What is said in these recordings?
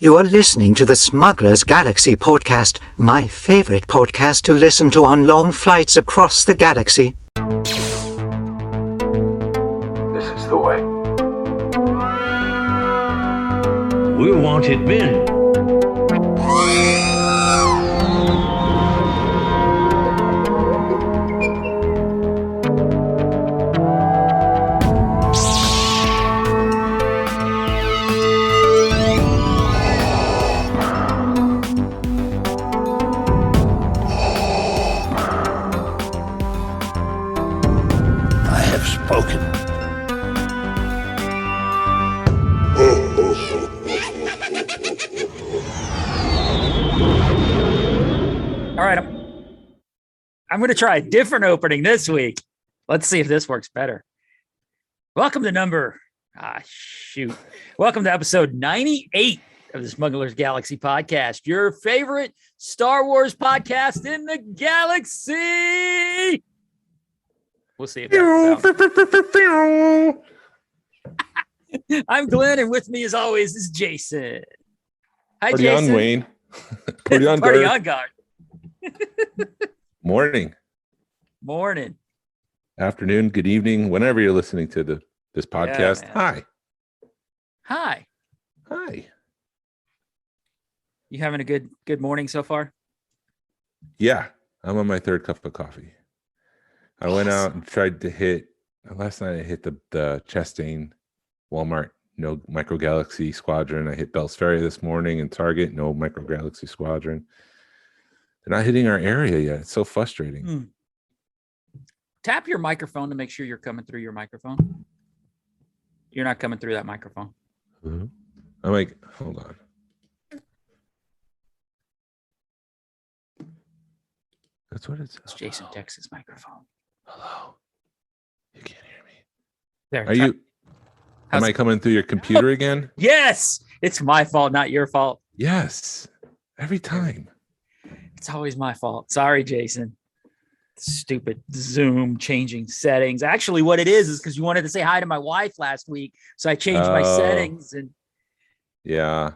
You are listening to the Smuggler's Galaxy podcast, my favorite podcast to listen to on long flights across the galaxy. This is the way. We're wanted men. Spoken. All right, I'm going to try a different opening this week. Let's see if this works better. Welcome to Welcome to episode 98 of the Smuggler's Galaxy podcast, your favorite Star Wars podcast in the galaxy. We'll see if that I'm Glenn, and with me, as always, is Jason. Hi, Party Jason. on, Wayne. Party on, Party Garth. on, guard. Morning, Morning. afternoon, good evening, whenever you're listening to this podcast. Man. Hi. Hi. Hi. You having a good morning so far? Yeah, I'm on my third cup of coffee. I went out and tried to hit, last night I hit the Chastain Walmart, no Micro Galaxy Squadron. I hit Bell's Ferry this morning and Target, no Micro Galaxy Squadron. They're not hitting our area yet. It's so frustrating. Tap your microphone to make sure you're coming through your microphone. You're not coming through that microphone. Mm-hmm. I'm like, hold on. That's what it's. It's Jason Texas microphone. Hello. You can't hear me. There. Are you? Am I coming through your computer again? Yes. It's my fault, not your fault. Yes. Every time. It's always my fault. Sorry, Jason. Stupid Zoom changing settings. Actually, what it is because you wanted to say hi to my wife last week, so I changed my settings. And yeah.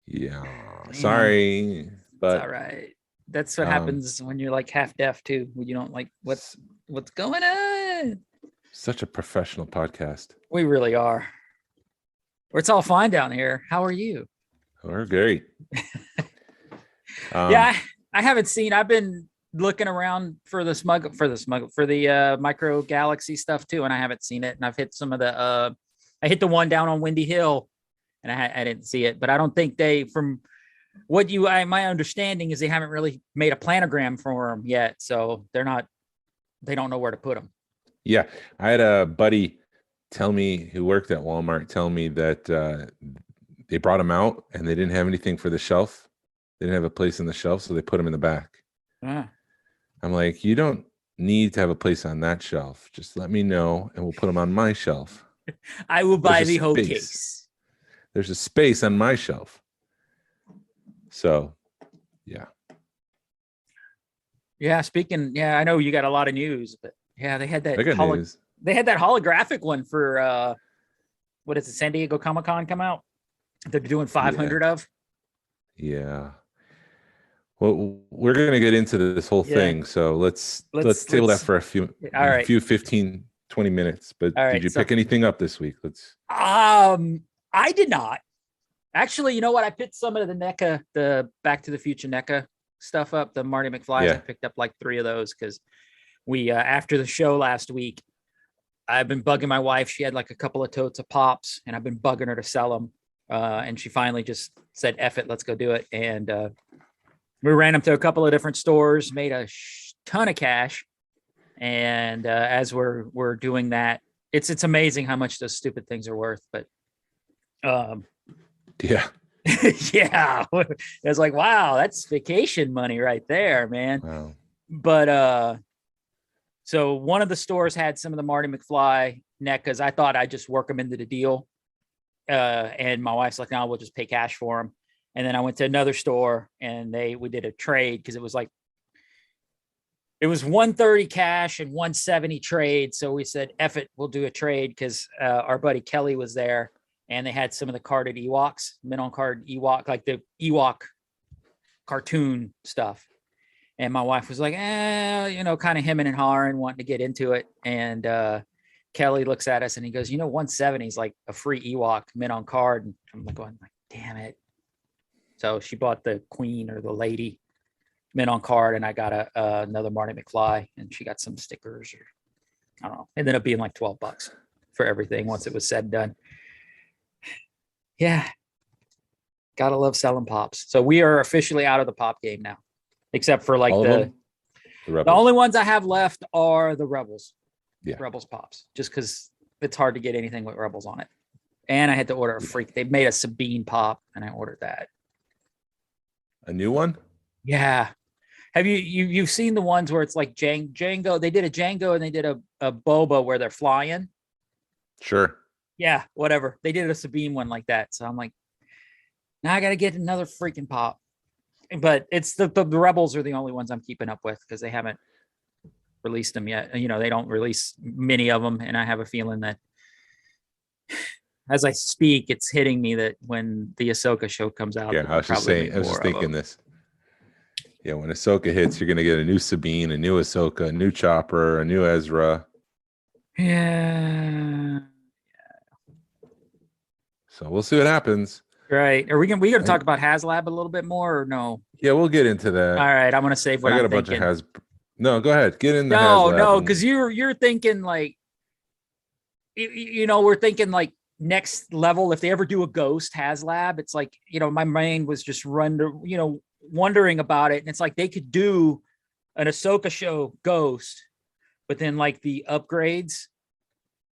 Man, Sorry, but it's all right. That's what happens when you're like half deaf too. When you don't like what's going on. Such a professional podcast. We really are. It's all fine down here. How are you? We're great. Yeah, I haven't seen. I've been looking around for the Micro Galaxy stuff too, and I haven't seen it. And I've hit some of the. I hit the one down on Windy Hill, and I didn't see it. But I don't think from what my understanding is they haven't really made a planogram for them yet, so they don't know where to put them. Yeah, I had a buddy who worked at Walmart tell me that they brought them out and they didn't have anything for the shelf. They didn't have a place on the shelf, so they put them in the back. I'm like, you don't need to have a place on that shelf. Just let me know, and we'll put them on my shelf. I will buy the whole case. There's a space on my shelf. So, yeah. Yeah, I know you got a lot of news, but yeah, they had that news. They had that holographic one for what is it, San Diego Comic-Con come out? They're doing 500 of. Yeah. Well, we're going to get into this whole thing, so let's table that for a few 15 20 minutes. But did you pick anything up this week? I did not. Actually, you know what? I picked some of the NECA, the Back to the Future NECA stuff up, the Marty McFly. Yeah. I picked up like 3 of those because we, after the show last week, I've been bugging my wife. She had like a couple of totes of Pops, and I've been bugging her to sell them. And she finally just said, F it, let's go do it. And we ran them to a couple of different stores, made a ton of cash. And as we're doing that, it's amazing how much those stupid things are worth. But yeah. Yeah. It was like, wow, that's vacation money right there, man. Wow. But so one of the stores had some of the Marty McFly NECAs. I thought I'd just work them into the deal. And my wife's like, no, we'll just pay cash for them. And then I went to another store and we did a trade because it was 130 cash and 170 trade. So we said, F it, we'll do a trade because our buddy Kelly was there and they had some of the carded Ewoks, mint on card Ewok, like the Ewok cartoon stuff. And my wife was like, kind of hemming and hawing, wanting to get into it. And Kelly looks at us and he goes, 170 is like a free Ewok mint on card. And I'm like, going, damn it. So she bought the queen or the lady mint on card, and I got another Marty McFly, and she got some stickers, or I don't know. It ended up being like $12 for everything once it was said and done. Yeah. Gotta love selling pops. So we are officially out of the pop game now, except for like the only ones I have left are the Rebels. Yeah. Rebels pops, just because it's hard to get anything with Rebels on it. And I had to order a freak. They made a Sabine pop, and I ordered that. A new one? Yeah. Have you've seen the ones where it's like Django? They did a Django and they did a Boba where they're flying. Sure. Yeah, whatever. They did a Sabine one like that. So I'm like, now I got to get another freaking pop. But it's the Rebels are the only ones I'm keeping up with because they haven't released them yet. They don't release many of them, and I have a feeling that as I speak, it's hitting me that when the Ahsoka show comes out. Yeah, I was just thinking this. Yeah, when Ahsoka hits, you're gonna get a new Sabine, a new Ahsoka, a new Chopper, a new Ezra. Yeah. So we'll see what happens. Right. Are we gonna talk about HasLab a little bit more, or no? Yeah, we'll get into that. All right, I'm gonna save what I got I'm bunch thinking. of No, go ahead. Get in the HasLab. No, and... because you're thinking like, we're thinking like next level. If they ever do a Ghost HasLab, it's like, my brain was just wondering about it, and it's like they could do an Ahsoka show Ghost, but then like the upgrades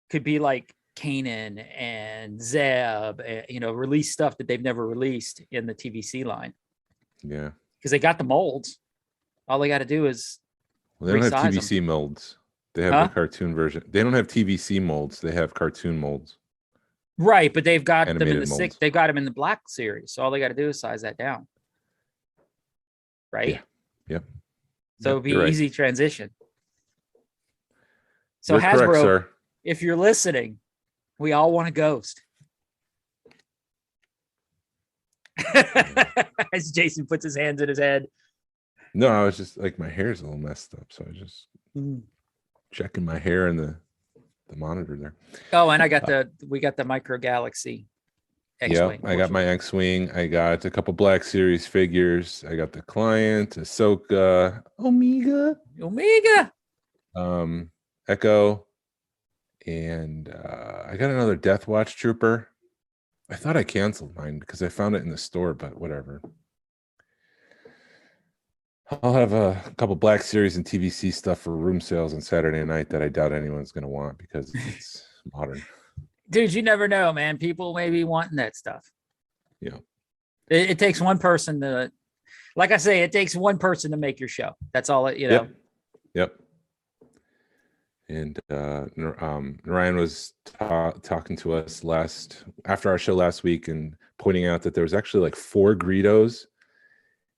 could be like Kanan and Zeb, release stuff that they've never released in the TVC line. Yeah, because they got the molds. All they got to do is they don't have TVC molds. They have the cartoon version. They don't have TVC molds. They have cartoon molds. Right, but they've got animated them in the molds. They've got them in the Black series. So all they got to do is size that down. Right. Yeah. Yep. So it'd be easy transition. So You're Hasbro, correct, sir. If you're listening, we all want a Ghost. As Jason puts his hands in his head. No, I was just like, my hair's a little messed up, so I just checking my hair in the monitor there. Oh, and we got the Micro Galaxy X-Wing. Yeah, I got my X-Wing. I got a couple Black Series figures. I got the Client, Ahsoka, Omega, Echo, and I got another Death Watch Trooper. I thought I canceled mine because I found it in the store, but whatever. I'll have a couple Black Series and TVC stuff for room sales on Saturday night that I doubt anyone's going to want because it's modern. Dude, you never know, man. People may be wanting that stuff. Yeah. It takes one person to, like I say, it takes one person to make your show. That's all it, Yep. And Ryan was talking to us after our show last week and pointing out that there was actually like 4 Greedos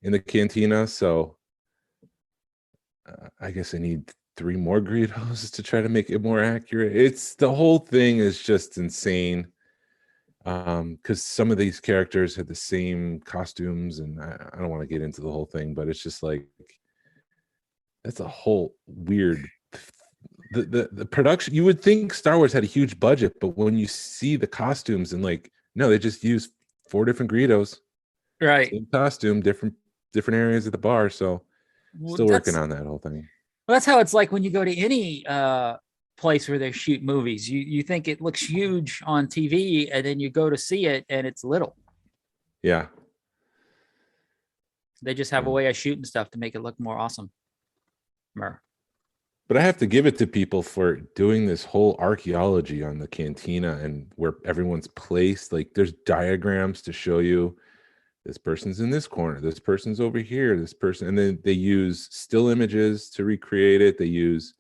in the cantina. So I guess I need 3 more Greedos to try to make it more accurate. The whole thing is just insane. Because some of these characters had the same costumes, and I don't want to get into the whole thing, but it's just like, that's a whole weird. The production, you would think Star Wars had a huge budget, but when you see the costumes and like, no, they just use 4 different Greedos, right? Same costume, different areas of the bar. So still working on that whole thing. Well, that's how it's like when you go to any place where they shoot movies. You think it looks huge on TV, and then you go to see it and it's little. Yeah. They just have a way of shooting stuff to make it look more awesome. But I have to give it to people for doing this whole archaeology on the cantina and where everyone's placed. Like, there's diagrams to show you this person's in this corner, this person's over here, this person, and then they use still images to recreate it. They use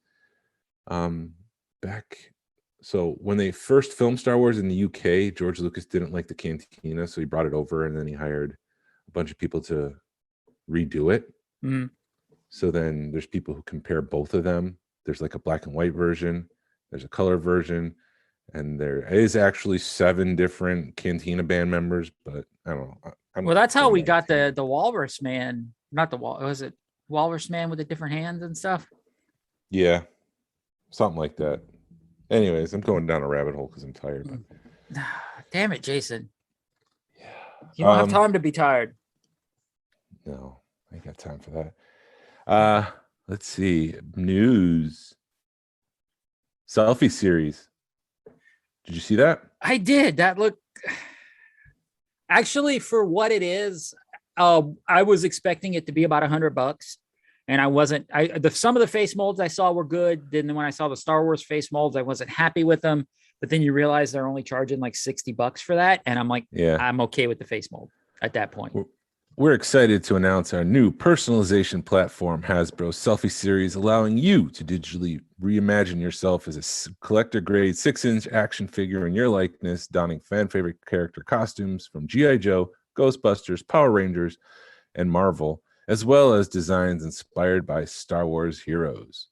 so when they first filmed Star Wars in the UK, George Lucas didn't like the cantina, so he brought it over, and then he hired a bunch of people to redo it. Mm-hmm. So then there's people who compare both of them. There's like a black and white version, there's a color version, And there is actually 7 different Cantina band members, but I don't know. Well, that's how going we out got to- the Walrus Man. Not the wall. Was it Walrus Man with the different hands and stuff? Yeah, something like that. Anyways, I'm going down a rabbit hole because I'm tired. But Damn it, Jason. yeah, You don't have time to be tired. no, I ain't got time for that. Let's see. News. Selfie series. Did you see that? I did. That looked actually for what it is. I was expecting it to be about $100, and I wasn't. Some of the face molds I saw were good. Then when I saw the Star Wars face molds, I wasn't happy with them. But then you realize they're only charging like $60 for that, and I'm like, Yeah, I'm okay with the face mold at that point. We're excited to announce our new personalization platform, Hasbro Selfie Series, allowing you to digitally reimagine yourself as a collector-grade 6-inch action figure in your likeness, donning fan-favorite character costumes from G.I. Joe, Ghostbusters, Power Rangers, and Marvel, as well as designs inspired by Star Wars heroes.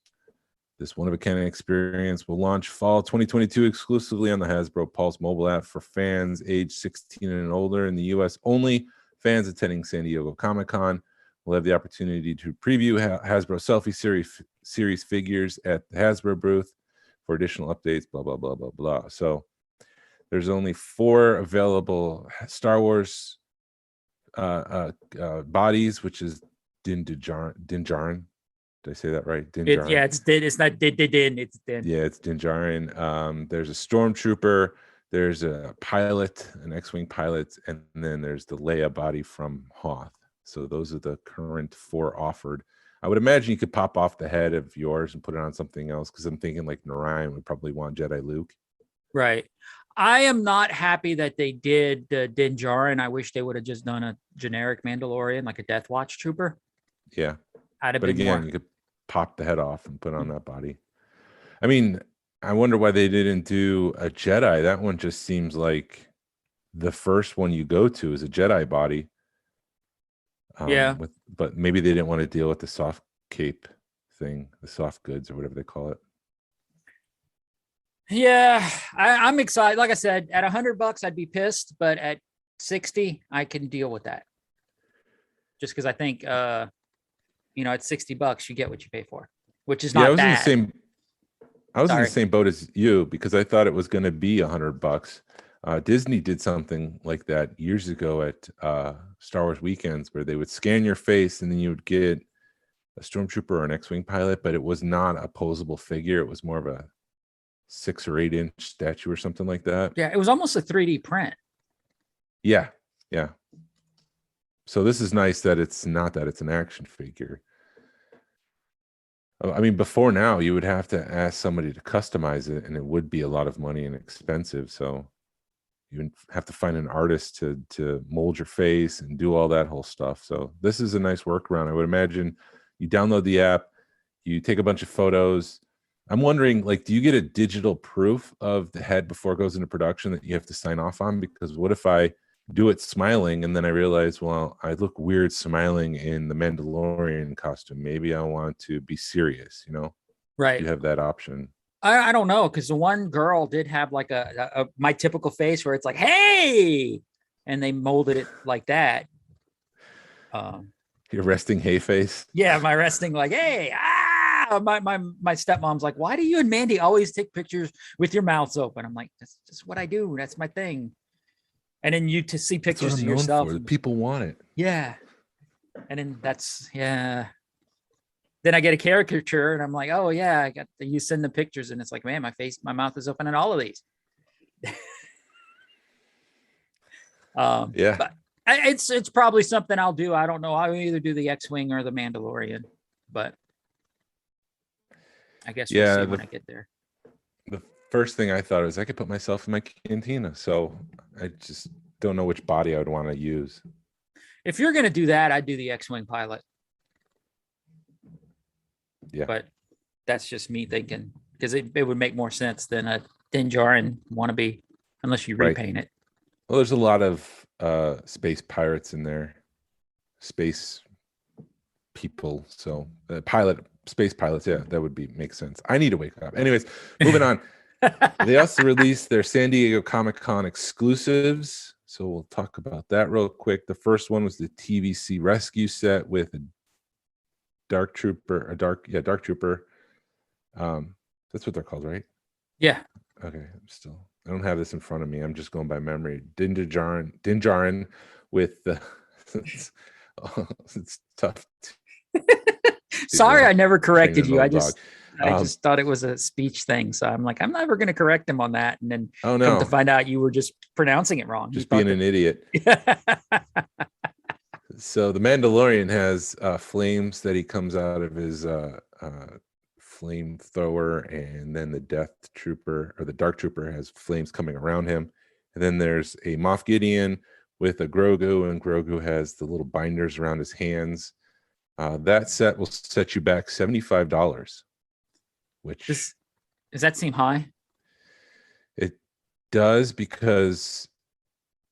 This one-of-a-kind experience will launch fall 2022 exclusively on the Hasbro Pulse mobile app for fans aged 16 and older in the U.S. only. Fans attending San Diego Comic-Con will have the opportunity to preview Hasbro Selfie series figures at the Hasbro booth for additional updates, blah, blah, blah, blah, blah. So there's only 4 available Star Wars bodies, which is Din Djarin. Did I say that right? Din Djarin. It's not Din. It's Din. Yeah, it's Din Djarin. There's a stormtrooper. There's a pilot, an X-Wing pilot, and then there's the Leia body from Hoth. So those are the current 4 offered. I would imagine you could pop off the head of yours and put it on something else, because I'm thinking like Narayan would probably want Jedi Luke. Right. I am not happy that they did Din Djarin. I wish they would have just done a generic Mandalorian, like a Death Watch trooper. Yeah. I'd have But been again, more. you could pop the head off and put on that body. I mean, I wonder why they didn't do a Jedi. That one just seems like the first one you go to is a Jedi body. Yeah. But maybe they didn't want to deal with the soft cape thing, the soft goods or whatever they call it. Yeah, I'm excited. Like I said, at $100, I'd be pissed, but at 60, I can deal with that. Just because I think, at $60, you get what you pay for, which is not I was bad. in the same boat as you, because I thought it was going to be $100. Disney did something like that years ago at Star Wars weekends, where they would scan your face and then you would get a stormtrooper or an X-Wing pilot, but it was not a posable figure. It was more of a 6 or 8 inch statue or something like that. Yeah, it was almost a 3D print. Yeah. So this is nice that it's not that it's an action figure. I mean, before now, you would have to ask somebody to customize it, and it would be a lot of money and expensive. So you would have to find an artist to mold your face and do all that whole stuff. So this is a nice workaround. I would imagine you download the app, you take a bunch of photos. I'm wondering, like, do you get a digital proof of the head before it goes into production that you have to sign off on? Because what if I do it smiling and then I realize, well, I look weird smiling in the Mandalorian costume. Maybe I want to be serious, Right. You have that option. I don't know, because the one girl did have like a my typical face where it's like, hey, and they molded it like that. Your resting hay face. Yeah, my resting like, hey, my stepmom's like, why do you and Mandy always take pictures with your mouths open? I'm like, that's just what I do. That's my thing. And then you to see pictures of yourself. The people want it. Yeah. And then then I get a caricature and I'm like, oh yeah, you send the pictures and it's like, man, my mouth is open in all of these. Yeah. But it's probably something I'll do. I don't know. I'll either do the X-Wing or the Mandalorian, but I guess we'll see when I get there. The first thing I thought was I could put myself in my cantina. So I just don't know which body I would want to use. If you're going to do that, I'd do the X-Wing pilot. Yeah. But that's just me thinking, because it would make more sense than a Din Djarin wannabe, unless you repaint it. Well, there's a lot of space pirates in there, space people. So space pilots, yeah, that would make sense. I need to wake up. Anyways, moving on. They also released their San Diego Comic-Con exclusives. So we'll talk about that real quick. The first one was the TVC Rescue set with a Dark Trooper. That's what they're called, right? Yeah. Okay, I don't have this in front of me. I'm just going by memory. Dinjarin with the it's tough. Sorry, I never corrected you. I dog. just thought it was a speech thing. So I'm like, I'm never going to correct him on that. And then Oh come no, to find out you were just pronouncing it wrong. just being an idiot. So the Mandalorian has flames that he comes out of his flamethrower, and then the Death Trooper or the Dark Trooper has flames coming around him. And then there's a Moff Gideon with a Grogu, and Grogu has the little binders around his hands. That set will set you back $75, which does that seem high? It does, because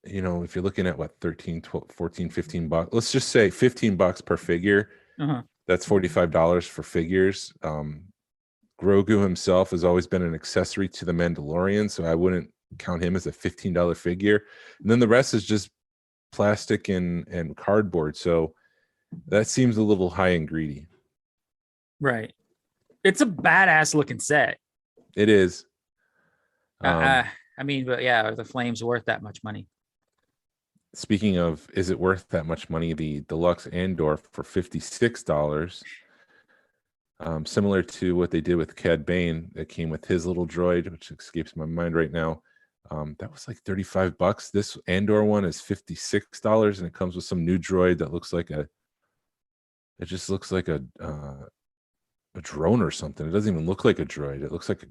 if you're looking at what, 13, 12, 14, 15 bucks, let's just say $15 per figure. That's $45 for figures. Grogu himself has always been an accessory to the Mandalorian, so I wouldn't count him as a $15 figure. And then the rest is just plastic and cardboard. So that seems a little high and greedy. Right. It's a badass looking set. It is. I mean, but yeah, are the flames worth that much money? Speaking of, is it worth that much money? The deluxe Andor for $56. Similar to what they did with Cad Bane, that came with his little droid, which escapes my mind right now. That was like $35. This Andor one is $56, and it comes with some new droid that looks like it just looks like a drone or something. It doesn't even look like a droid. It looks like a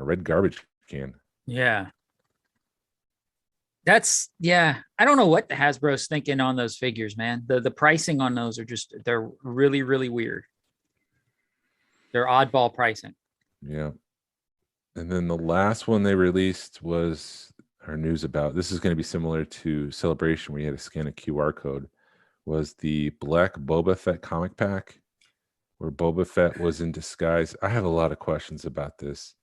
red garbage can. Yeah. I don't know what the Hasbro's thinking on those figures, man. The pricing on those they're really, really weird. They're oddball pricing. Yeah. And then the last one they released was our news about, this is going to be similar to Celebration, where you had to scan a QR code, was the Black Boba Fett comic pack, where Boba Fett was in disguise. I have a lot of questions about this.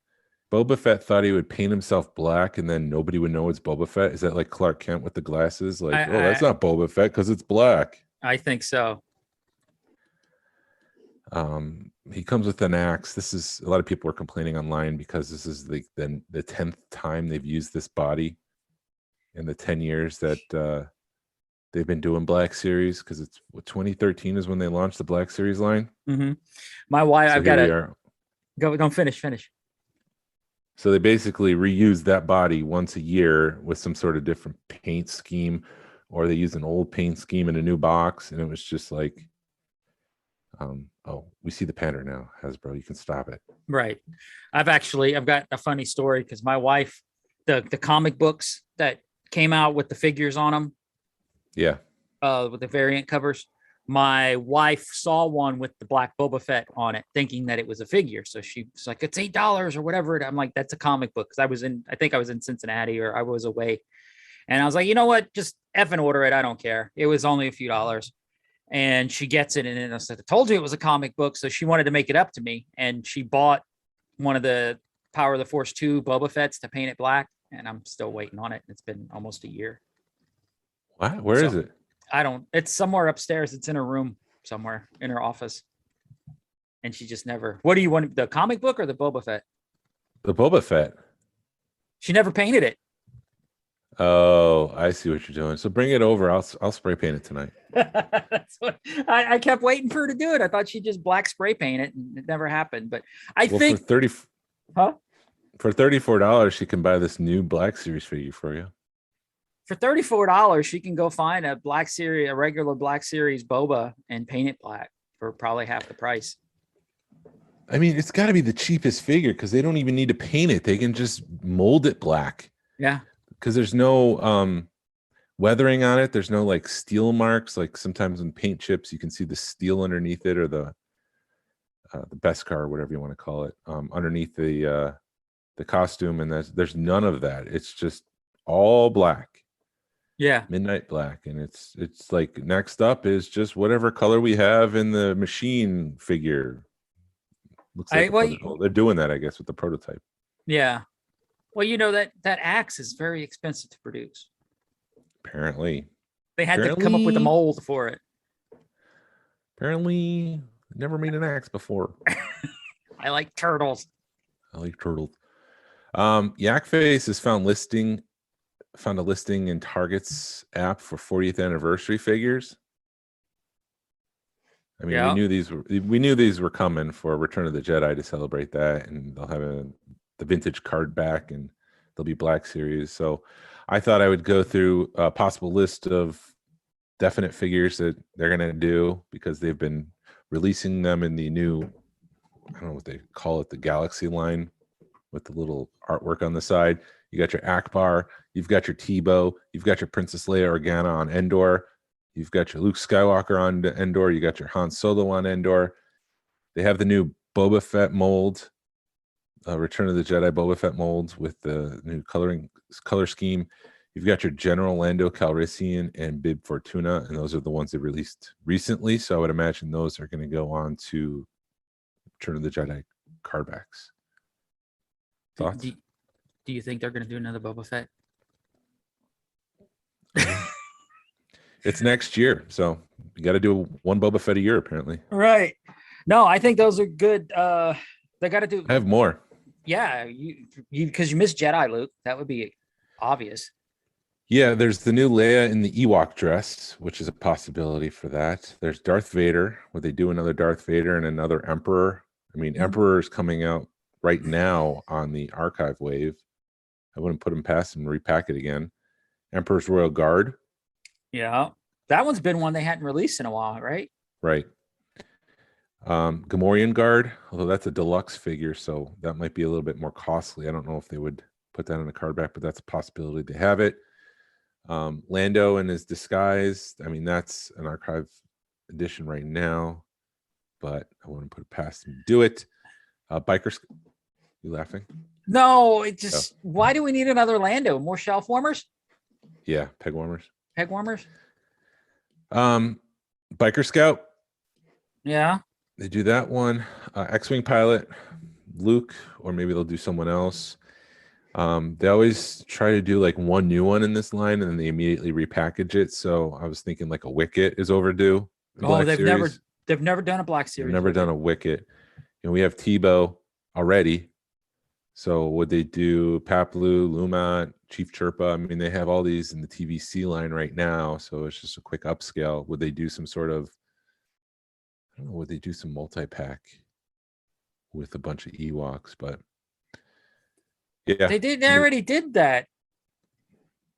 Boba Fett thought he would paint himself black and then nobody would know it's Boba Fett. Is that like Clark Kent with the glasses? Like, that's not Boba Fett because it's black. I think so. He comes with an axe. This is, a lot of people are complaining online because this is the 10th time they've used this body in the 10 years that they've been doing Black Series, because it's 2013 is when they launched the Black Series line. Mm-hmm. My wife, So I've got to go. Don't finish. So they basically reuse that body once a year with some sort of different paint scheme, or they use an old paint scheme in a new box. And it was just like, we see the pattern now, Hasbro. You can stop it. Right. I've got a funny story, because my wife, the comic books that came out with the figures on them. Yeah. With the variant covers. My wife saw one with the Black Boba Fett on it, thinking that it was a figure. So she was like, it's $8 or whatever. I'm like, that's a comic book. Cause I think I was in Cincinnati, or I was away. And I was like, you know what? Just effing order it. I don't care. It was only a few dollars. And she gets it. And then I said, I told you it was a comic book. So she wanted to make it up to me. And she bought one of the Power of the Force 2 Boba Fett's to paint it black. And I'm still waiting on it. It's been almost a year. What? Where is it? It's somewhere upstairs. It's in her room somewhere in her office. And she just never, what do you want? The comic book or the Boba Fett? The Boba Fett. She never painted it. Oh, I see what you're doing. So bring it over. I'll spray paint it tonight. That's what I kept waiting for her to do it. I thought she'd just black spray paint it, and it never happened. But I think for $34, she can buy this new Black Series figure for you. For $34, she can go find a regular Black Series Boba and paint it black for probably half the price. I mean, it's got to be the cheapest figure, because they don't even need to paint it. They can just mold it black. Yeah. Because there's no weathering on it. There's no like steel marks. Like sometimes in paint chips, you can see the steel underneath it, or the Beskar, or whatever you want to call it, underneath the costume. And there's none of that. It's just all black. Yeah. Midnight black. And it's like, next up is just whatever color we have in the machine figure. Looks like they're doing that, I guess, with the prototype. Yeah. Well, that axe is very expensive to produce. Apparently. They had to come up with a mold for it. Apparently, never made an axe before. I like turtles. I like turtles. Yak Face has found a listing in Target's app for 40th anniversary figures. I mean, Yeah. we knew these were coming for Return of the Jedi to celebrate that, and they'll have the vintage card back, and there'll be Black Series. So I thought I would go through a possible list of definite figures that they're going to do, because they've been releasing them in the new, I don't know what they call it, the Galaxy line with the little artwork on the side. You got your Akbar, you've got your Tebow, you've got your Princess Leia Organa on Endor, you've got your Luke Skywalker on Endor, you got your Han Solo on Endor. They have the new Boba Fett mold, Return of the Jedi Boba Fett molds with the new color scheme. You've got your General Lando Calrissian and Bib Fortuna, and those are the ones they released recently. So I would imagine those are going to go on to Return of the Jedi card backs. Thoughts? Do you think they're going to do another Boba Fett? It's next year, so you got to do one Boba Fett a year, apparently. Right. No, I think those are good. They got to do. I have more. Yeah, you because you missed Jedi, Luke. That would be obvious. Yeah, there's the new Leia in the Ewok dress, which is a possibility for that. There's Darth Vader. Would they do another Darth Vader and another Emperor? I mean, Emperor is coming out right now on the archive wave. I wouldn't put him past him to repack it again. Emperor's Royal Guard. Yeah, that one's been one they hadn't released in a while, right? Right. Gamorrean Guard, although that's a deluxe figure, so that might be a little bit more costly. I don't know if they would put that in a card back, but that's a possibility. They have it. Lando in his disguise. I mean, that's an archive edition right now, but I wouldn't put it past him to do it. Bikers, you laughing? No, it just why do we need another Lando? More shelf warmers? Yeah, peg warmers. Peg warmers? Biker Scout. Yeah. They do that one. X-Wing pilot, Luke, or maybe they'll do someone else. They always try to do like one new one in this line, and then they immediately repackage it. So I was thinking like a Wicket is overdue. They've never done a Black Series. They've never done a Wicket. And we have Tebow already. So would they do Paplu, Luma, Chief Chirpa? I mean, they have all these in the TVC line right now. So it's just a quick upscale. Would they do some sort of, I don't know, would they do some multi-pack with a bunch of Ewoks? But yeah, They already did that.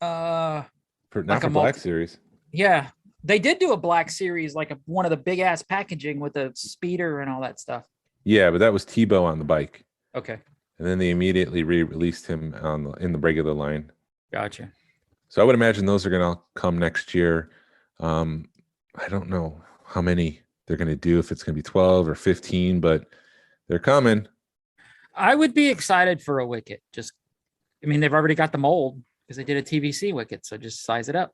Not like for Black Series. Yeah, they did do a Black Series, like one of the big ass packaging with a speeder and all that stuff. Yeah, but that was Tebow on the bike. Okay. And then they immediately re-released him in the regular line. Gotcha. So I would imagine those are going to come next year. I don't know how many they're going to do, if it's going to be 12 or 15, but they're coming. I would be excited for a Wicket. They've already got the mold because they did a TVC Wicket, so just size it up.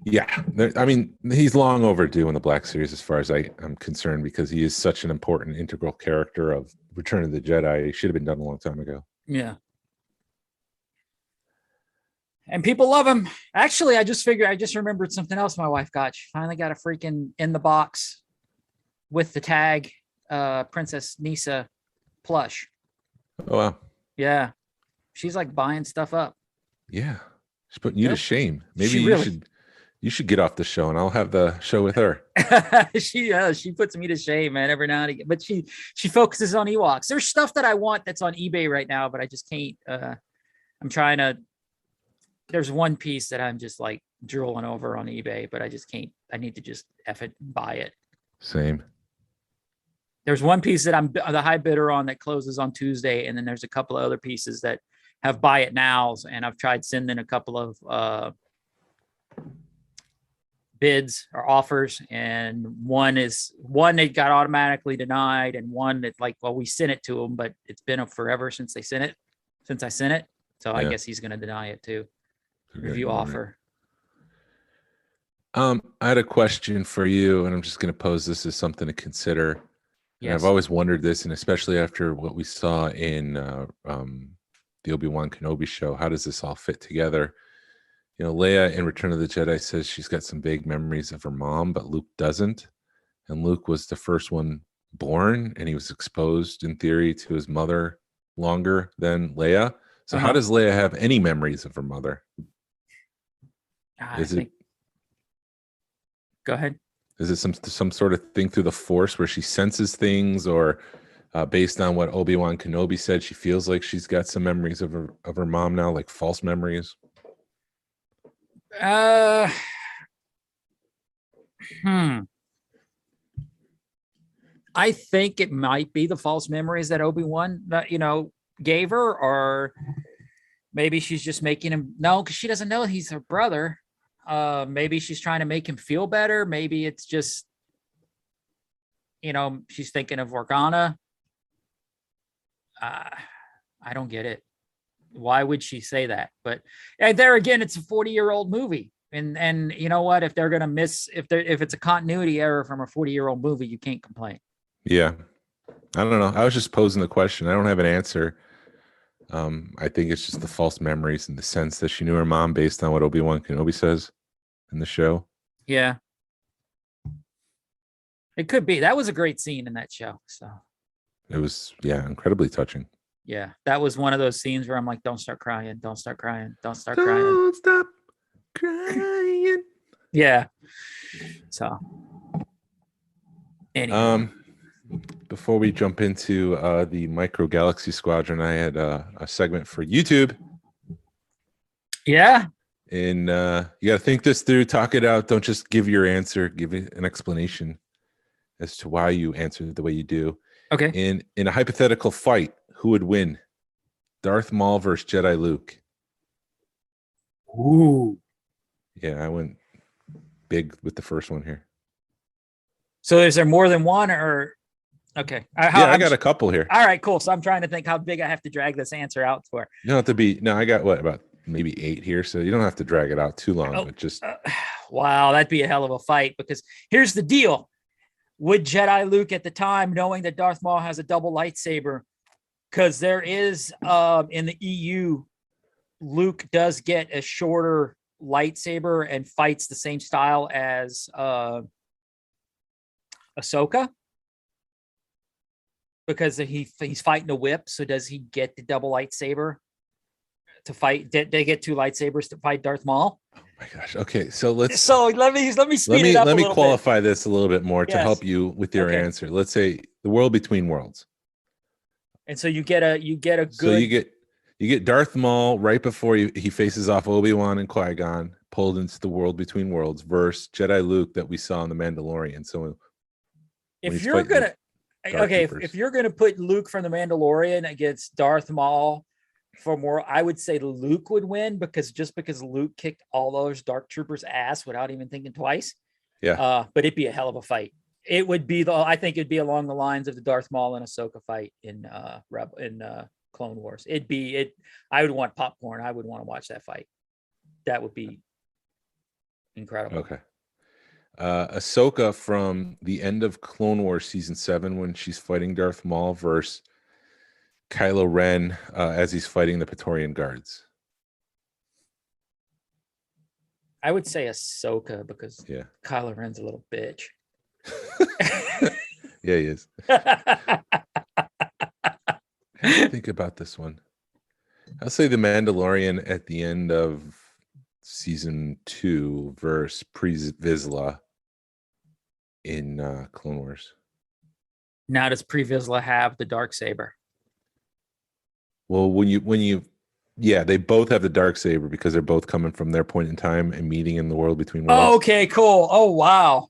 Yeah, I mean, he's long overdue in the Black Series as far as I'm concerned, because he is such an important, integral character of Return of the Jedi. He should have been done a long time ago. Yeah. And people love him. Actually, I just remembered something else my wife got. She finally got a freaking in the box with the tag Princess Nisa plush. Oh, wow. Yeah. She's like buying stuff up. Yeah. She's putting you to shame. Maybe she you should get off the show and I'll have the show with her. She puts me to shame, man, every now and again. But she focuses on Ewoks. There's stuff that I want that's on eBay right now, but I just can't. I'm trying to. There's one piece that I'm just like drooling over on eBay, but I just can't. I need to just F it and buy it. Same. There's one piece that I'm the high bidder on that closes on Tuesday, and then there's a couple of other pieces that have buy it nows, and I've tried sending a couple of bids or offers, and one they got automatically denied, and one that we sent it to them, but it's been forever since I sent it. So yeah. I guess he's going to deny it too. Review offer. I had a question for you, and I'm just going to pose this as something to consider. Yes. And I've always wondered this, and especially after what we saw in the Obi-Wan Kenobi show. How does this all fit together? Leia in Return of the Jedi says she's got some vague memories of her mom, but Luke doesn't. And Luke was the first one born, and he was exposed in theory to his mother longer than Leia. So how does Leia have any memories of her mother? Go ahead. Is it some sort of thing through the Force where she senses things, or based on what Obi-Wan Kenobi said, she feels like she's got some memories of her mom now, like false memories? I think it might be the false memories that Obi-Wan, gave her, or maybe she's just making him because she doesn't know he's her brother. Maybe she's trying to make him feel better. Maybe it's just, she's thinking of Organa. I don't get it. Why would she say that? But there again, it's a 40-year-old movie. And you know what? If they're going to if it's a continuity error from a 40-year-old movie, you can't complain. Yeah. I don't know. I was just posing the question. I don't have an answer. I think it's just the false memories in the sense that she knew her mom based on what Obi-Wan Kenobi says in the show. Yeah. It could be. That was a great scene in that show. So it was, incredibly touching. Yeah. That was one of those scenes where I'm like, don't start crying. Don't start crying. Don't start crying. Don't stop crying. Yeah. So anyway. Before we jump into the Micro Galaxy Squadron, I had a segment for YouTube. Yeah. And you got to think this through, talk it out. Don't just give your answer. Give it an explanation as to why you answered the way you do. Okay. In a hypothetical fight, who would win? Darth Maul versus Jedi Luke. Ooh. Yeah, I went big with the first one here. So is there more than one, or okay? I got a couple here. All right, cool. So I'm trying to think how big I have to drag this answer out for. You don't have to be. No, I got about maybe 8 here, so you don't have to drag it out too long. But just wow, that'd be a hell of a fight, because here's the deal: would Jedi Luke at the time, knowing that Darth Maul has a double lightsaber, because there is in the EU, Luke does get a shorter lightsaber and fights the same style as Ahsoka, because he's fighting a whip. So does he get the double lightsaber to fight? Did they get 2 lightsabers to fight Darth Maul? Oh my gosh. Okay, so let me speed it up. Let me qualify this a little bit more to help you with your answer. Let's say the world between worlds. And so you get a good. So you get Darth Maul right before he faces off Obi-Wan and Qui-Gon, pulled into the world between worlds, versus Jedi Luke that we saw in The Mandalorian. So if you're gonna put Luke from The Mandalorian against Darth Maul for more, I would say Luke would win, because Luke kicked all those Dark Troopers' ass without even thinking twice. Yeah. But it'd be a hell of a fight. It would be I think it'd be along the lines of the Darth Maul and Ahsoka fight in Clone Wars. I would want popcorn. I would want to watch that fight. That would be incredible. Okay. Ahsoka from the end of Clone Wars season 7, when she's fighting Darth Maul, versus Kylo Ren as he's fighting the Praetorian Guards. I would say Ahsoka, because Kylo Ren's a little bitch. Yeah, he is. Think about this one. I'll say the Mandalorian at the end of season 2 versus Pre Vizsla in Clone Wars. Now, does Pre Vizsla have the dark saber? Well, they both have the dark saber, because they're both coming from their point in time and meeting in the world between worlds. Oh, okay, cool. Oh, wow.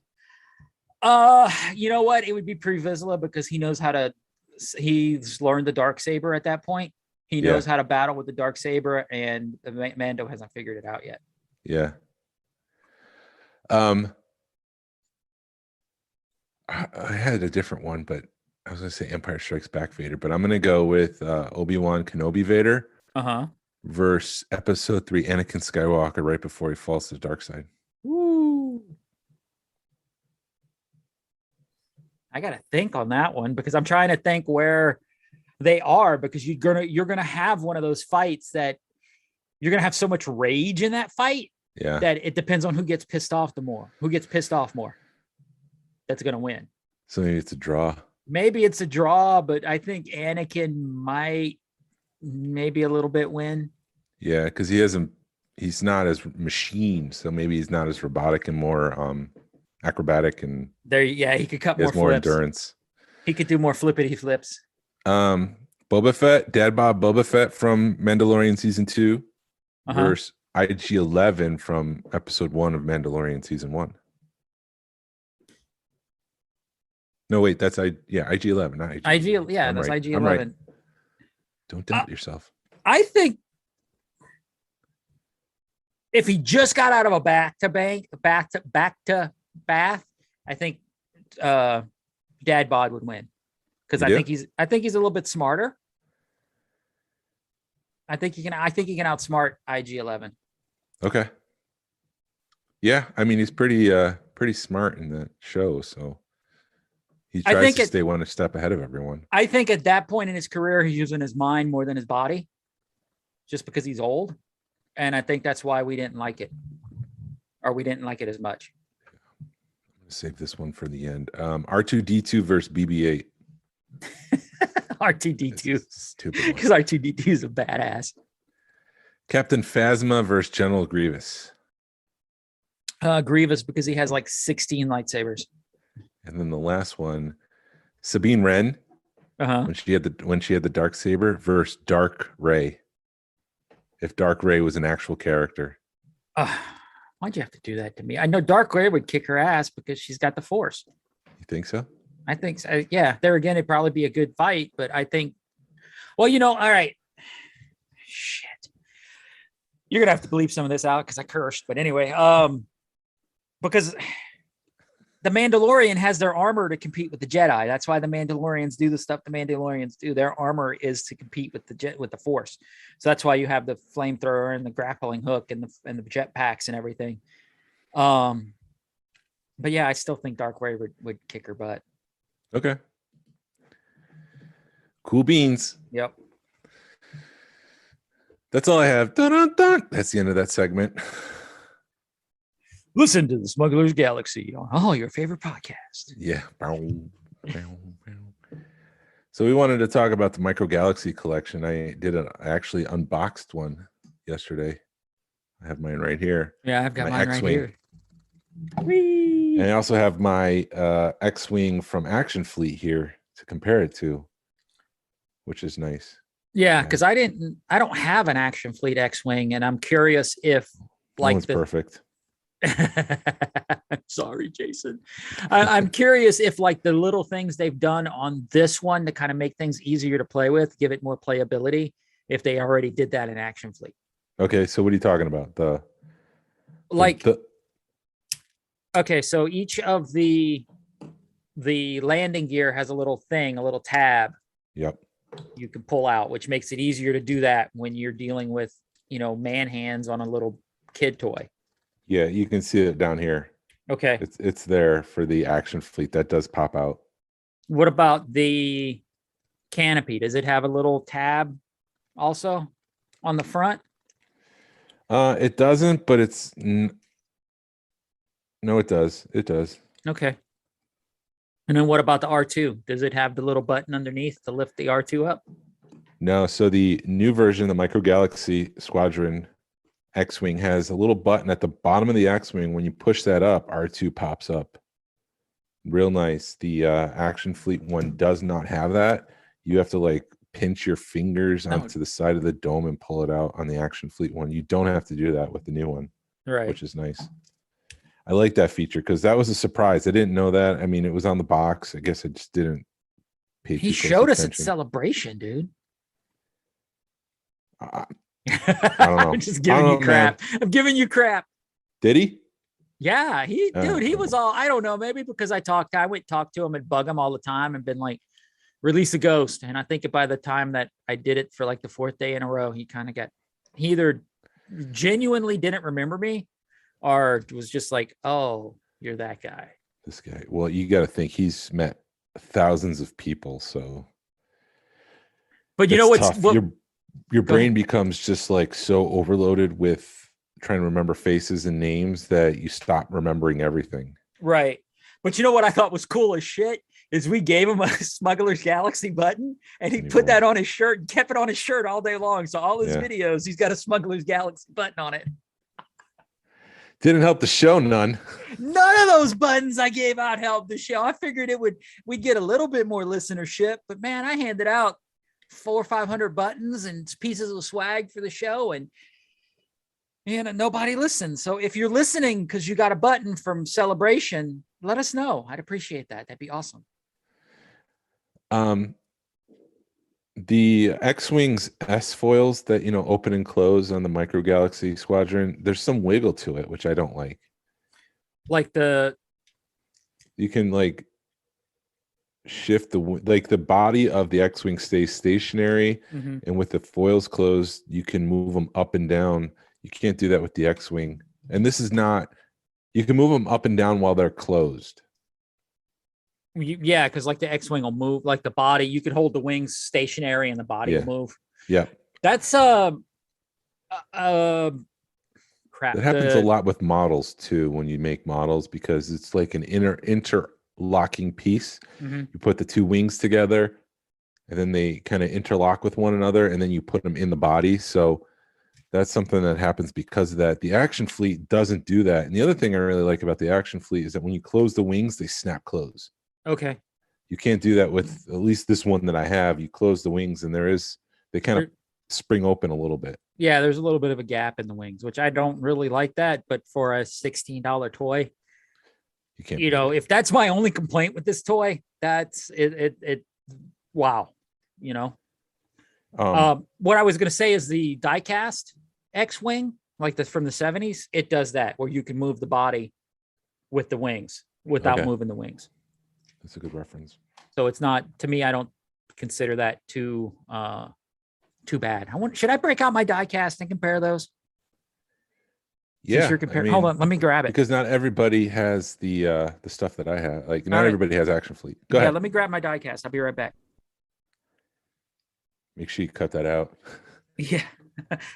You know what? It would be Pre Vizsla, because he's learned the dark saber at that point. He knows how to battle with the dark saber, and Mando hasn't figured it out yet. Yeah. I had a different one, but I was going to say Empire Strikes Back Vader, but I'm going to go with Obi-Wan Kenobi Vader versus Episode 3 Anakin Skywalker right before he falls to the dark side. Woo. I got to think on that one, because I'm trying to think where They are, because you're gonna have one of those fights that you're gonna have so much rage in that fight Yeah. that it depends on who gets pissed off more. That's gonna win. So maybe it's a draw. Maybe it's a draw, but I think Anakin might maybe a little bit win. Yeah, because he's not as machined, so maybe he's not as robotic and more acrobatic, and He could cut he has more more flips. endurance. He could do more flippity flips. Boba Fett, Dad Bob Boba Fett from Mandalorian season 2 versus IG-11 from episode 1 of Mandalorian season 1. No, wait, that's IG-11, not IG. That's IG-11. Right. Don't doubt yourself. I think if he just got out of a back to bath, I think Dad Bod would win, because I think he's a little bit smarter. I think he can outsmart IG-11. Okay. Yeah, I mean he's pretty smart in that show, so he tries to stay one step ahead of everyone. I think at that point in his career, he's using his mind more than his body, just because he's old. And I think that's why we didn't like it, or we didn't like it as much. I'm gonna save this one for the end. R2D2 versus BB-8. R2D2, stupid, because R2D2 is a badass. Captain Phasma versus General Grievous. Grievous, because he has like 16 lightsabers. And then the last one, Sabine Wren, when she had the dark saber versus Dark Ray. If Dark Ray was an actual character. Why'd you have to do that to me? I know Dark Ray would kick her ass because she's got the Force. You think so? I think so. Yeah, there again, it'd probably be a good fight, but I think, well, all right. Shit. You're gonna have to bleep some of this out because I cursed. But anyway, because the Mandalorian has their armor to compete with the Jedi. That's why the Mandalorians do the stuff the Mandalorians do. Their armor is to compete with the Force. So that's why you have the flamethrower and the grappling hook and the jetpacks and everything. But yeah, I still think Dark Ray would kick her butt. Okay. Cool beans. Yep. That's all I have. Dun, dun, dun. That's the end of that segment. Listen to the Smuggler's Galaxy on all your favorite podcasts. Yeah. So we wanted to talk about the Micro Galaxy collection. I actually unboxed one yesterday. I have mine right here. Yeah, I've got my mine X-Wing. right here. Whee! And I also have my X-Wing from Action Fleet here to compare it to, which is nice. Yeah, because I don't have an Action Fleet X-Wing, and I'm curious if perfect. I'm sorry, Jason. I'm curious if like the little things they've done on this one to kind of make things easier to play with, give it more playability, if they already did that in Action Fleet. Okay, so what are you talking about? Okay, so each of the landing gear has a little tab. Yep. You can pull out, which makes it easier to do that when you're dealing with, man hands on a little kid toy. Yeah, you can see it down here. Okay. It's there for the Action Fleet. That does pop out. What about the canopy? Does it have a little tab also on the front? It doesn't, but it's no, it does. It does. Okay. And then what about the R2? Does it have the little button underneath to lift the R2 up? No. So the new version, the Micro Galaxy Squadron X-Wing, has a little button at the bottom of the X-Wing. When you push that up, R2 pops up. Real nice. The Action Fleet one does not have that. You have to pinch your fingers onto the side of the dome and pull it out on the Action Fleet one. You don't have to do that with the new one, right? Which is nice. I like that feature because that was a surprise. I didn't know that. I mean, it was on the box. I guess I just didn't pay. He showed us at Celebration, dude. I don't know. I'm just giving you crap. Man. I'm giving you crap. Did he? Yeah, he was all, I don't know, maybe because I went talk to him and bug him all the time and been like, release a ghost. And I think by the time that I did it for like the 4th day in a row, he either genuinely didn't remember me or was just like, oh, you're that guy. This guy. Well, you got to think he's met thousands of people. So But you know what's tough. Your brain becomes just like so overloaded with trying to remember faces and names that you stop remembering everything. right. But you know what I thought was cool as shit is we gave him a Smuggler's Galaxy button and he put that on his shirt and kept it on his shirt all day long. So all his videos, he's got a Smuggler's Galaxy button on it. Didn't help the show none. None of those buttons I gave out helped the show. I figured we'd get a little bit more listenership, but man, I handed out 400 or 500 buttons and pieces of swag for the show, and nobody listened. So if you're listening because you got a button from Celebration, let us know. I'd appreciate that. That'd be awesome. The X-Wings S foils that open and close on the Micro Galaxy Squadron, there's some wiggle to it, which I don't like. Like you can like shift the body of the X-Wing stays stationary, and with the foils closed, you can move them up and down. You can't do that with the X-Wing, and this is not. You can move them up and down while they're closed. Yeah, because like the X-Wing will move, like the body, you could hold the wings stationary and the body will move. Yeah. That's crap. That happens a lot with models too when you make models, because it's like an interlocking piece. You put the two wings together and then they kind of interlock with one another, and then you put them in the body. So that's something that happens because of that. The Action Fleet doesn't do that. And the other thing I really like about the Action Fleet is that when you close the wings, they snap close. Okay. You can't do that with at least this one that I have. You close the wings and they kind of spring open a little bit. Yeah, there's a little bit of a gap in the wings, which I don't really like that. But for a $16 toy, you can't. If that's my only complaint with this toy, that's it. Wow. What I was going to say is the diecast X-Wing, like from the 70s, it does that where you can move the body with the wings without moving the wings. That's a good reference. So it's not, to me, I don't consider that too bad. Should I break out my diecast and compare those? Yeah. Hold on, let me grab it. Because not everybody has the stuff that I have. Like not everybody has Action Fleet. Go ahead. Let me grab my diecast. I'll be right back. Make sure you cut that out. Yeah.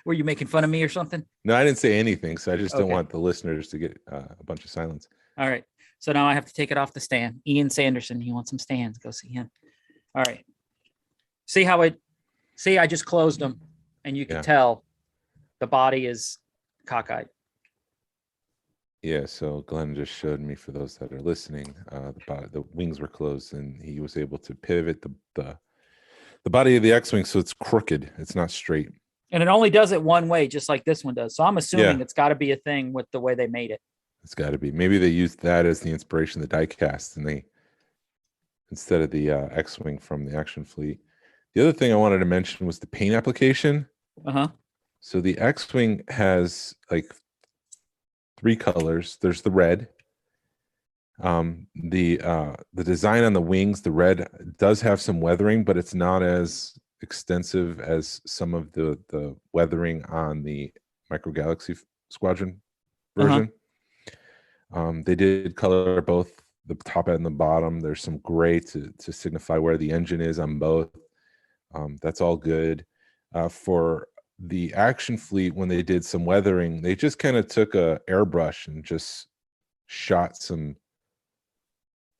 Were you making fun of me or something? No, I didn't say anything. So I just don't want the listeners to get a bunch of silence. All right. So now I have to take it off the stand. Ian Sanderson, he wants some stands. Go see him. All right. See, I just closed them, and you can tell the body is cockeyed. Yeah, so Glenn just showed me, for those that are listening, the wings were closed, and he was able to pivot the body of the X-Wing so it's crooked. It's not straight. And it only does it one way, just like this one does. So I'm assuming it's got to be a thing with the way they made it. It's got to be. Maybe they used that as the inspiration, the diecast, and they instead of the X-Wing from the Action Fleet. The other thing I wanted to mention was the paint application. So the X-Wing has like 3 colors. There's the red. The design on the wings, the red does have some weathering, but it's not as extensive as some of the weathering on the Micro Galaxy Squadron version. They did color both the top and the bottom. There's some gray to signify where the engine is on both. That's all good. For the Action Fleet, when they did some weathering, they just kind of took a airbrush and just shot some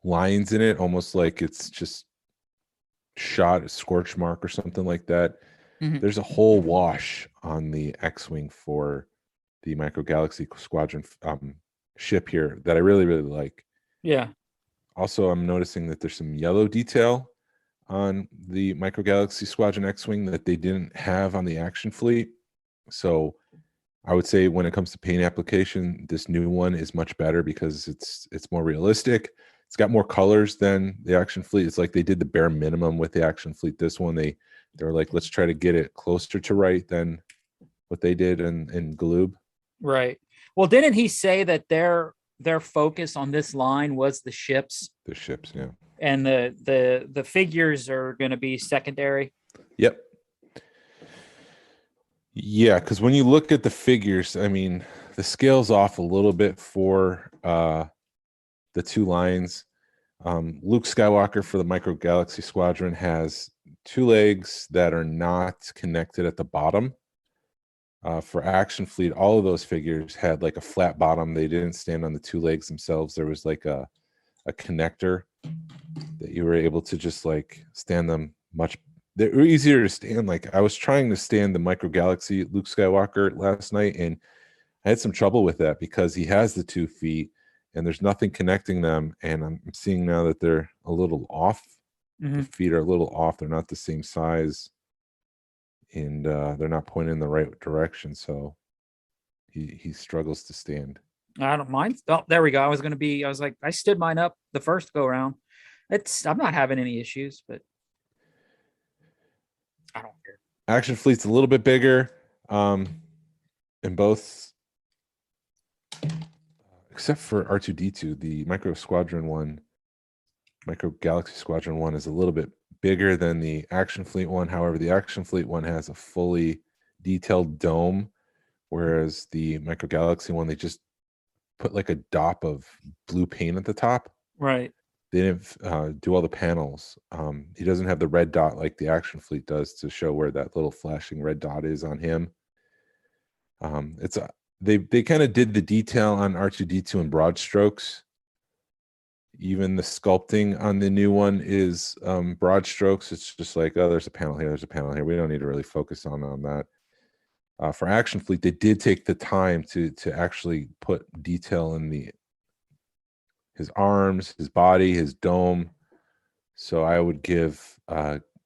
lines in it, almost like it's just shot a scorch mark or something like that. There's a whole wash on the X-Wing for the Micro Galaxy Squadron ship here that I really, really like. Yeah. Also, I'm noticing that there's some yellow detail on the Micro Galaxy Squadron X-Wing that they didn't have on the Action Fleet. So I would say when it comes to paint application, this new one is much better because it's more realistic. It's got more colors than the Action Fleet. It's like they did the bare minimum with the Action Fleet. This one, they were like, let's try to get it closer to right than what they did in Galoob. Right. Well, didn't he say that their focus on this line was the ships? The ships, yeah. And the figures are going to be secondary. Yep. Yeah, because when you look at the figures, I mean, the scale's off a little bit for the 2 lines. Luke Skywalker for the Micro Galaxy Squadron has two legs that are not connected at the bottom. For Action Fleet, all of those figures had like a flat bottom. They didn't stand on the two legs themselves. There was like a connector that you were able to just like stand them much. They were easier to stand. Like I was trying to stand the Micro Galaxy Luke Skywalker last night, and I had some trouble with that because he has the 2 feet and there's nothing connecting them. And I'm seeing now that they're a little off. The feet are a little off. They're not the same size, and they're not pointing in the right direction. So he struggles to stand. I don't mind. Oh, there we go. I was like, I stood mine up the first go round. I'm not having any issues, but I don't care. Action Fleet's a little bit bigger, in both, except for R2D2. The Micro Galaxy Squadron 1 is a little bit bigger than the Action Fleet one. However, the Action Fleet one has a fully detailed dome, whereas the Micro Galaxy one, they just put like a dop of blue paint at the top. Right. They didn't do all the panels. He doesn't have the red dot like the Action Fleet does to show where that little flashing red dot is on him. They kind of did the detail on R2D2 in broad strokes. Even the sculpting on the new one is broad strokes. It's just like, oh, there's a panel here, there's a panel here. We don't need to really focus on that. For Action Fleet, they did take the time to actually put detail in his arms, his body, his dome. So I would give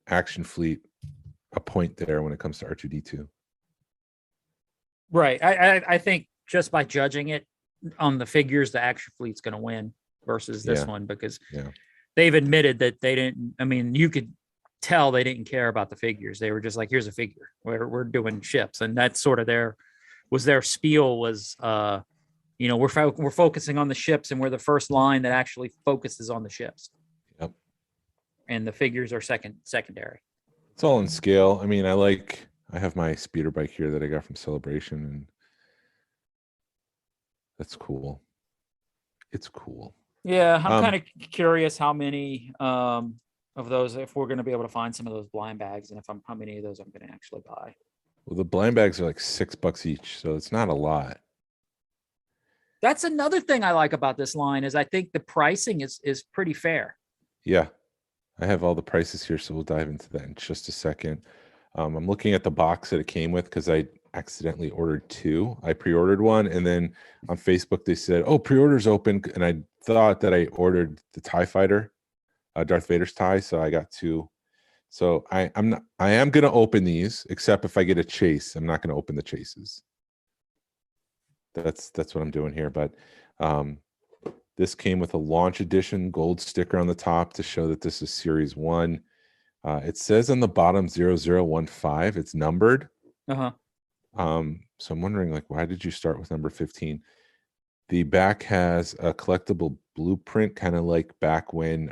Action Fleet a point there when it comes to R2D2. Right. I think just by judging it on the figures, the Action Fleet's going to win versus this one, because they've admitted that they didn't. I mean, you could tell they didn't care about the figures. They were just like, here's a figure. We're doing ships, and that's sort of their spiel was, we're focusing on the ships, and we're the first line that actually focuses on the ships. Yep. And the figures are secondary. It's all in scale. I mean, I have my speeder bike here that I got from Celebration, and that's cool. It's cool. Yeah, I'm kind of curious how many of those, if we're going to be able to find some of those blind bags, and how many of those I'm going to actually buy. Well, the blind bags are like $6 each, so it's not a lot. That's another thing I like about this line is I think the pricing is pretty fair. Yeah, I have all the prices here, so we'll dive into that in just a second. I'm looking at the box that it came with because I accidentally ordered 2. I pre-ordered one, and then on Facebook they said, "Oh, pre-order's open," and I thought that I ordered the TIE Fighter, Darth Vader's tie, so I got 2. So I am gonna open these, except if I get a chase. I'm not gonna open the chases. That's what I'm doing here. But this came with a launch edition gold sticker on the top to show that this is Series 1. It says on the bottom 0015. It's numbered. Uh-huh. So I'm wondering, like, why did you start with number 15? The back has a collectible blueprint, kind of like back when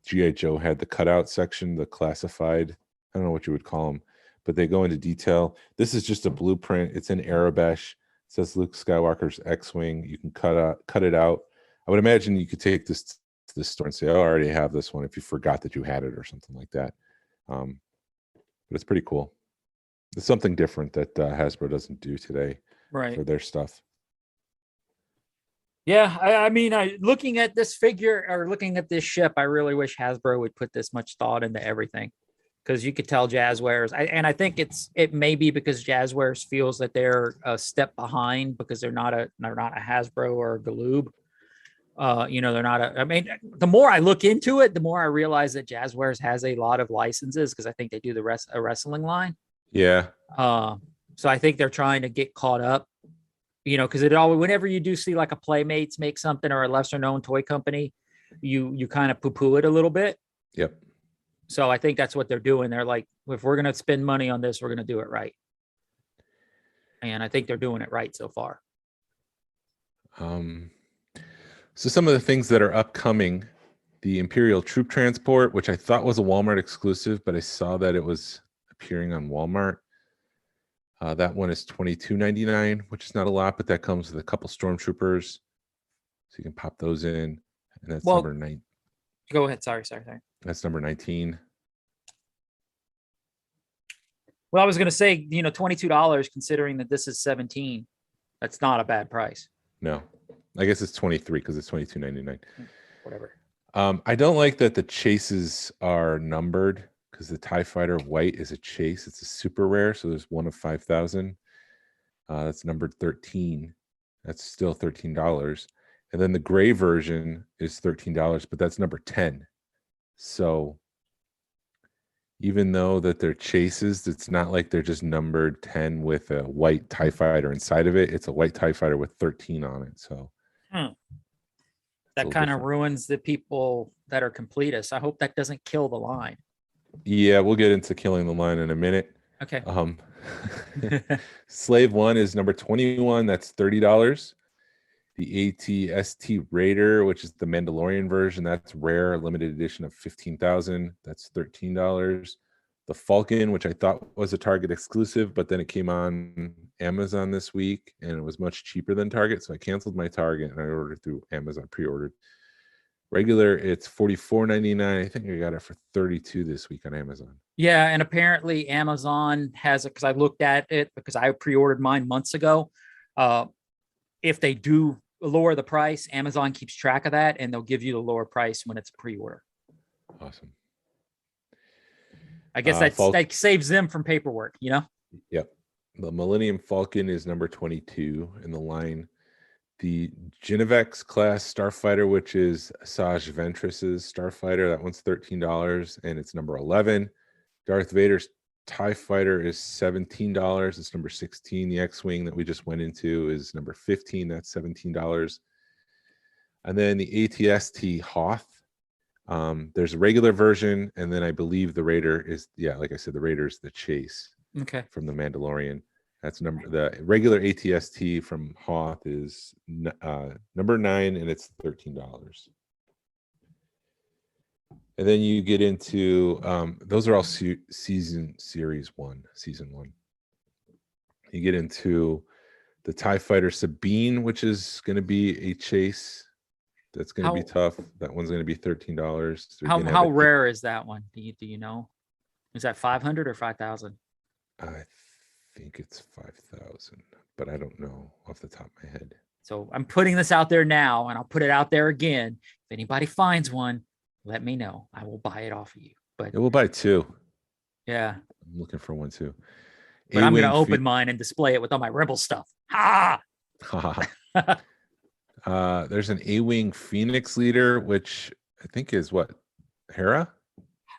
G.I. Joe had the cutout section, the classified, I don't know what you would call them, but they go into detail. This is just a blueprint. It's in Arabesh. It says Luke Skywalker's X-Wing. You can cut it out. I would imagine you could take this to the store and say, "Oh, I already have this one," if you forgot that you had it or something like that. But it's pretty cool. It's something different that Hasbro doesn't do today, right, for their stuff. Yeah, I mean, looking at this figure or looking at this ship, I really wish Hasbro would put this much thought into everything, because you could tell Jazwares, and I think it may be because Jazwares feels that they're a step behind because they're not a Hasbro or a Galoob. They're not I mean, the more I look into it, the more I realize that Jazwares has a lot of licenses, because I think they do a wrestling line. Yeah. So I think they're trying to get caught up, because whenever you do see like a Playmates make something or a lesser known toy company, you kind of poo-poo it a little bit. Yep. So I think that's what they're doing. They're like, if we're going to spend money on this, we're going to do it right. And I think they're doing it right so far. So some of the things that are upcoming, the Imperial Troop Transport, which I thought was a Walmart exclusive, but I saw that it was appearing on Walmart. That one is $22.99, which is not a lot, but that comes with a couple stormtroopers, so you can pop those in, and that's number 9. Go ahead. Sorry. That's number 19. Well, I was going to say, $22 considering that this is 17. That's not a bad price. No, I guess it's 23 because it's 22.99. Whatever. I don't like that the chases are numbered because the TIE Fighter white is a chase. It's a super rare, so there's one of 5,000. That's numbered 13. That's still $13. And then the gray version is $13, but that's number 10. So even though that they're chases, it's not like they're just numbered 10 with a white TIE Fighter inside of it. It's a white TIE Fighter with 13 on it. So that kind of ruins the people that are completists. I hope that doesn't kill the line. Yeah, we'll get into killing the line in a minute. Okay. Slave 1 is number 21. That's $30. The ATST Raider, which is the Mandalorian version, that's rare, limited edition of 15,000. That's $13. The Falcon, which I thought was a Target exclusive, but then it came on Amazon this week and it was much cheaper than Target. So I canceled my Target and I ordered through Amazon, pre-ordered. Regular, it's $44.99. I think I got it for $32 this week on Amazon. Yeah, and apparently Amazon has it because I looked at it because I pre-ordered mine months ago. If they do lower the price, Amazon keeps track of that and they'll give you the lower price when it's a pre-order. Awesome. I guess that saves them from paperwork, Yep. The Millennium Falcon is number 22 in the line. The Genevex class Starfighter, which is Asajj Ventress's Starfighter, that one's $13 and it's number 11. Darth Vader's TIE Fighter is $17. It's number 16. The X-Wing that we just went into is number 15. That's $17. And then the ATST Hoth. There's a regular version, and then I believe the Raider is, like I said, the Raider is the chase. Okay. From the Mandalorian. That's the regular ATST from Hoth is number 9, and it's $13. And then you get into those are all season 1. You get into the TIE Fighter Sabine, which is going to be a chase. That's going to be tough. That one's going to be $13. How rare is that one? Do you know? Is that 500 or 5,000? I think it's 5,000, but I don't know off the top of my head. So I'm putting this out there now, and I'll put it out there again. If anybody finds one, let me know. I will buy it off of you. But we'll buy 2. Yeah. I'm looking for one too. But I'm going to open mine and display it with all my Rebel stuff. Ha! There's an A-Wing Phoenix leader, which I think is what? Hera?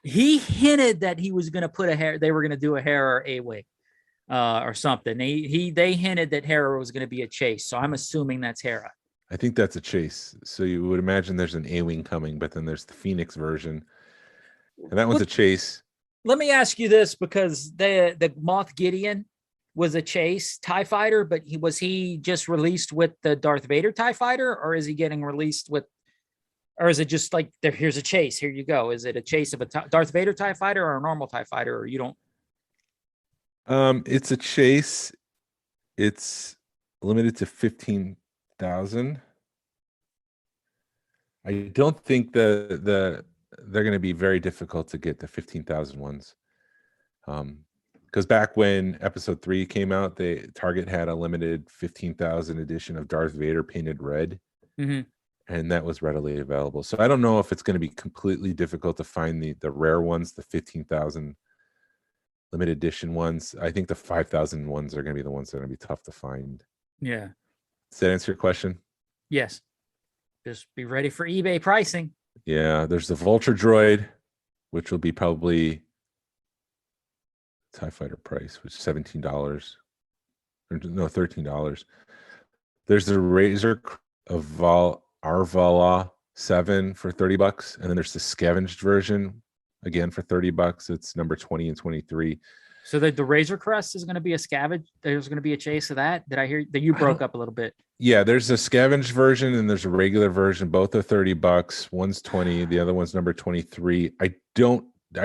He hinted that he was going to put they were going to do a Hera or A-Wing or something. They hinted that Hera was going to be a chase. So I'm assuming that's Hera. I think that's a chase. So you would imagine there's an A-Wing coming, but then there's the Phoenix version. And that one's a chase. Let me ask you this, because the Moff Gideon was a chase TIE Fighter, but was he just released with the Darth Vader TIE Fighter, or is he getting released with, or is it just like, here's a chase, here you go? Is it a chase of a Darth Vader TIE Fighter or a normal TIE Fighter, or you don't? It's a chase. It's limited to 15,000. I don't think they're going to be very difficult to get the 15,000 ones. Because back when episode 3 came out, Target had a limited 15,000 edition of Darth Vader painted red. Mm-hmm. And that was readily available. So I don't know if it's going to be completely difficult to find the rare ones, the 15,000 limited edition ones. I think the 5,000 ones are going to be the ones that are going to be tough to find. Yeah. Does that answer your question? Yes. Just be ready for eBay pricing. Yeah. There's the Vulture Droid, which will be probably TIE Fighter price, which is $17. Or, no, $13. There's the Razor of Arvala 7 for $30, and then there's the scavenged version again for $30. It's number 20 and 23. So the Razor Crest is going to be a scavenge. There's going to be a chase of that. Did I hear that you broke up a little bit? Yeah, there's a scavenged version and there's a regular version. Both are $30. One's 20. The other one's number 23. I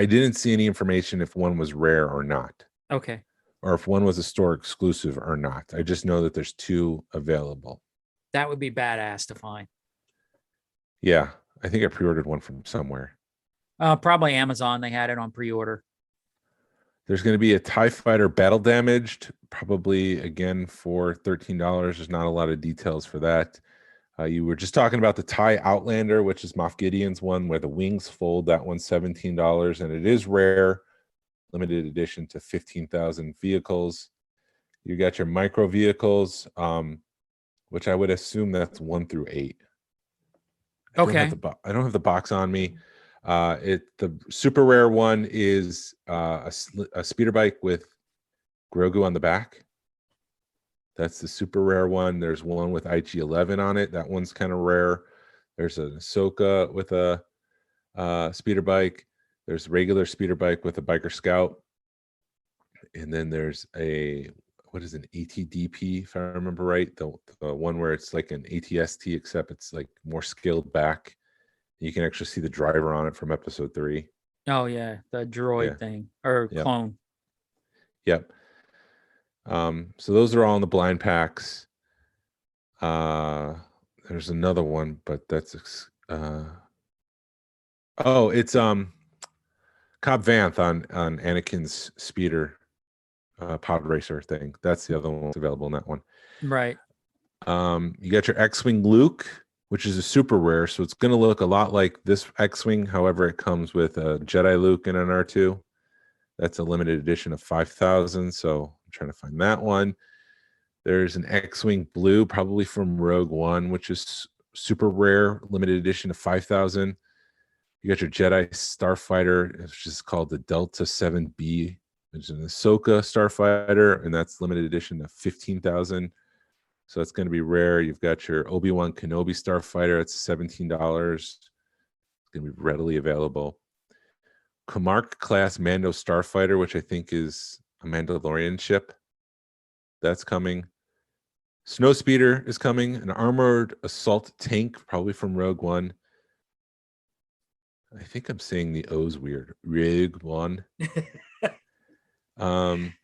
didn't see any information if one was rare or not. Okay. Or if one was a store exclusive or not. I just know that there's 2 available. That would be badass to find. Yeah, I think I pre-ordered one from somewhere. Probably Amazon. They had it on pre-order. There's going to be a TIE Fighter Battle Damaged, probably again for $13. There's not a lot of details for that. You were just talking about the TIE Outlander, which is Moff Gideon's one where the wings fold. That one's $17, and it is rare, limited edition to 15,000 vehicles. You got your micro vehicles, which I would assume that's 1 through 8. I don't have the box on me. The super rare one is a speeder bike with Grogu on the back. That's the super rare one. There's one with IG-11 on it. That one's kind of rare. There's an Ahsoka with a speeder bike. There's a regular speeder bike with a biker scout. And then there's an ATDP, if I remember right. The one where it's like an ATST, except it's like more scaled back. You can actually see the driver on it from episode 3. Oh yeah, the droid thing or clone. Yep. So those are all in the blind packs. There's another one, but that's it's Cobb Vanth on Anakin's speeder pod racer thing. That's the other one that's available in that one. Right. You got your X-Wing Luke, which is a super rare, so it's going to look a lot like this X-Wing. However, it comes with a Jedi Luke and an R2. That's a limited edition of 5,000. So I'm trying to find that one. There's an X-Wing Blue, probably from Rogue One, which is super rare, limited edition of 5,000. You got your Jedi Starfighter, which is called the Delta 7B, which is an Ahsoka Starfighter, and that's limited edition of 15,000. So it's going to be rare. You've got your Obi-Wan Kenobi Starfighter. It's $17. It's going to be readily available. Comarch class Mando Starfighter, which I think is a Mandalorian ship. That's coming. Snowspeeder is coming. An armored assault tank, probably from Rogue One. I think I'm saying the O's weird. Rogue One. 10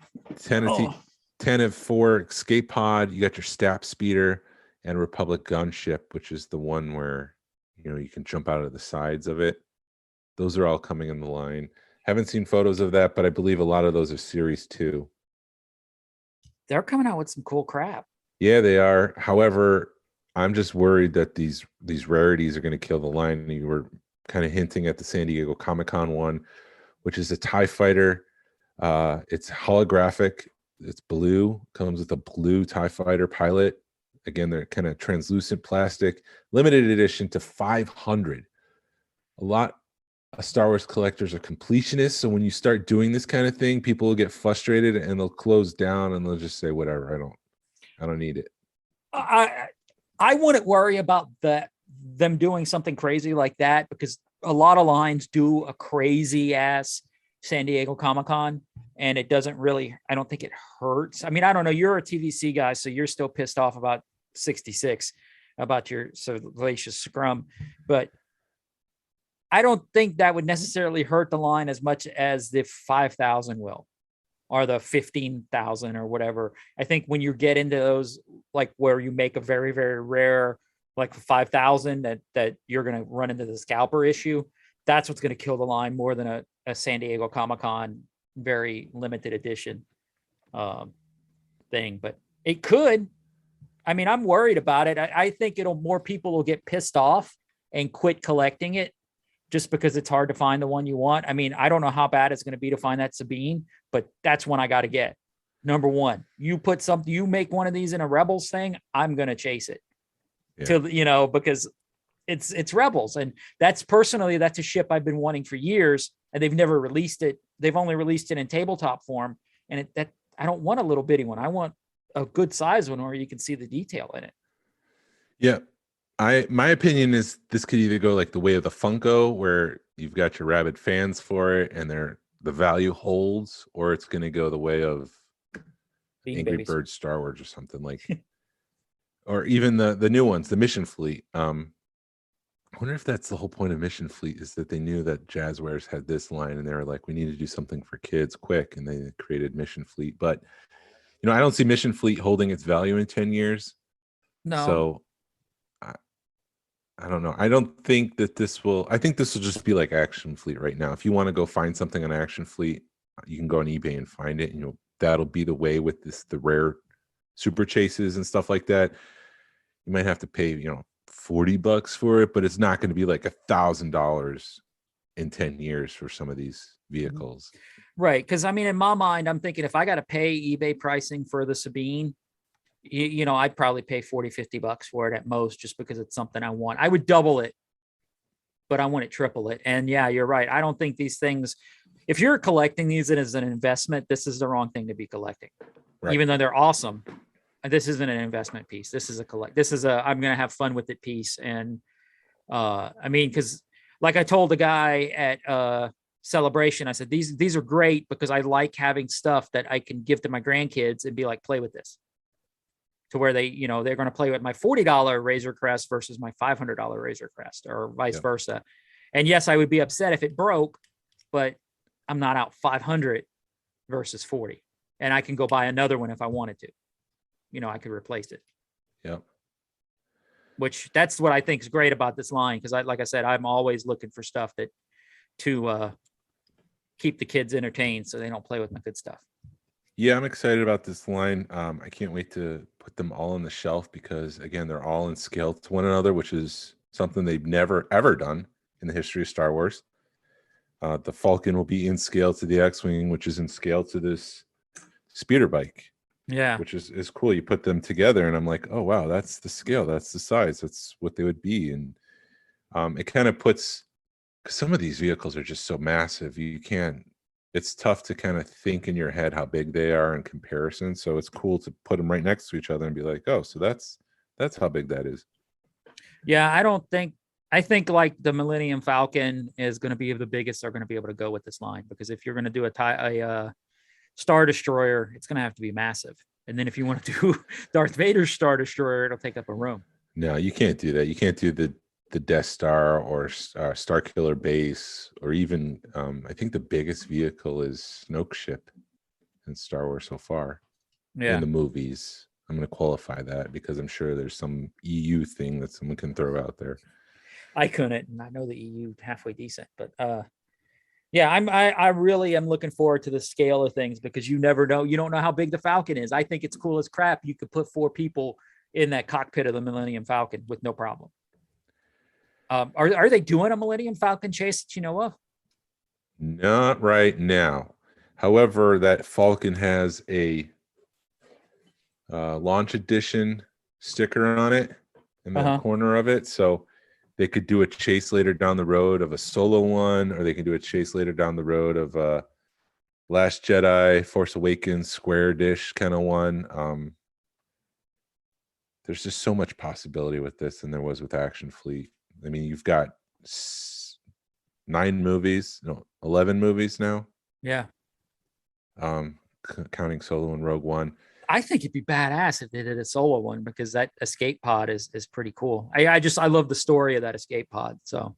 of 4 escape pod. You got your Stap Speeder and Republic gunship, which is the one where you can jump out of the sides of it. Those are all coming in the line. Haven't seen photos of that, but I believe a lot of those are Series 2. They're coming out with some cool crap. Yeah, they are. However, I'm just worried that these rarities are going to kill the line. You were kind of hinting at the San Diego Comic-Con one, which is a TIE Fighter. It's holographic. It's blue. Comes with a blue TIE Fighter pilot. Again, they're kind of translucent plastic. Limited edition to 500. A lot of Star Wars collectors are completionists, so when you start doing this kind of thing, people will get frustrated and they'll close down and they'll just say, whatever, I don't need it. I wouldn't worry about them doing something crazy like that, because a lot of lines do a crazy ass San Diego Comic-Con, and it doesn't really, I don't think it hurts. I mean, I don't know. You're a TVC guy, so you're still pissed off about 66, about your Salacious Scrum, but I don't think that would necessarily hurt the line as much as the 5,000 will, or the 15,000 or whatever. I think when you get into those, like where you make a very, very rare, like 5,000 that you're going to run into the scalper issue, that's what's going to kill the line more than a San Diego Comic-Con very limited edition thing. But it could. I mean, I'm worried about it. I think more people will get pissed off and quit collecting it just because it's hard to find the one you want. I mean, I don't know how bad it's going to be to find that Sabine, but that's one I got to get. Number one, you make one of these in a Rebels thing, I'm going to chase it because it's Rebels. And that's a ship I've been wanting for years, and they've never released it. They've only released it in tabletop form. And I don't want a little bitty one. I want a good size one where you can see the detail in it. Yeah. My opinion is this could either go like the way of the Funko, where you've got your rabid fans for it and the value holds, or it's going to go the way of Bean Angry Babies. Birds Star Wars or something like, or even the new ones, the Mission Fleet. I wonder if that's the whole point of Mission Fleet, is that they knew that Jazwares had this line and they were like, we need to do something for kids quick, and they created Mission Fleet. But I don't see Mission Fleet holding its value in 10 years. No. So I don't know. I don't think that I think this will just be like Action Fleet right now. If you want to go find something on Action Fleet, you can go on eBay and find it, and that'll be the way with the rare super chases and stuff like that. You might have to pay, $40 for it, but it's not going to be like $1,000 in 10 years for some of these vehicles. Right. Because I mean, in my mind, I'm thinking if I got to pay eBay pricing for the Sabine, I'd probably pay $40-$50 for it at most, just because it's something I want. I would double it, but I want it triple it. And yeah, you're right. I don't think these things, if you're collecting these as an investment, this is the wrong thing to be collecting. Right. Even though they're awesome, this isn't an investment piece. This is I'm going to have fun with it piece. And I mean, because like I told the guy at Celebration, I said, these are great because I like having stuff that I can give to my grandkids and be like, play with this. To where they, they're going to play with my $40 Razor Crest versus my $500 Razor Crest, or vice versa. And yes, I would be upset if it broke, but I'm not out 500 versus 40. And I can go buy another one if I wanted to. I could replace it. Yep. Which that's what I think is great about this line. Because like I said, I'm always looking for stuff to keep the kids entertained so they don't play with my good stuff. Yeah, I'm excited about this line. I can't wait to put them all on the shelf because, again, they're all in scale to one another, which is something they've never, ever done in the history of Star Wars. The Falcon will be in scale to the X-Wing, which is in scale to this speeder bike. Yeah. Which is cool. You put them together and I'm like, oh, wow, that's the scale. That's the size. That's what they would be. And it kind of puts, because some of these vehicles are just so massive. It's tough to kind of think in your head how big they are in comparison. So it's cool to put them right next to each other and be like, oh, so that's how big that is. Yeah, I think like the Millennium Falcon is going to be the biggest they're going to be able to go with this line, because if you're going to do a Star Destroyer, it's going to have to be massive. And then if you want to do Darth Vader's Star Destroyer, it'll take up a room. No, you can't do that. You can't do the Death Star or Star Killer base, or even I think the biggest vehicle is Snoke ship in Star Wars so far. In the movies. I'm going to qualify that because I'm sure there's some EU thing that someone can throw out there. I couldn't, and I know the EU halfway decent, but yeah, I really am looking forward to the scale of things, because you never know. You don't know how big the Falcon is. I think it's cool as crap. You could put 4 people in that cockpit of the Millennium Falcon with no problem. Are they doing a Millennium Falcon chase that you know of? Not right now. However, that Falcon has a launch edition sticker on it in the corner of it. So they could do a chase later down the road of a solo one, or they can do a chase later down the road of Last Jedi, Force Awakens, Square Dish kind of one. There's just so much possibility with this than there was with Action Fleet. I mean, you've got 11 movies now. Yeah. Counting Solo and Rogue One. I think it'd be badass if they did a solo one, because that escape pod is pretty cool. I love the story of that escape pod. So,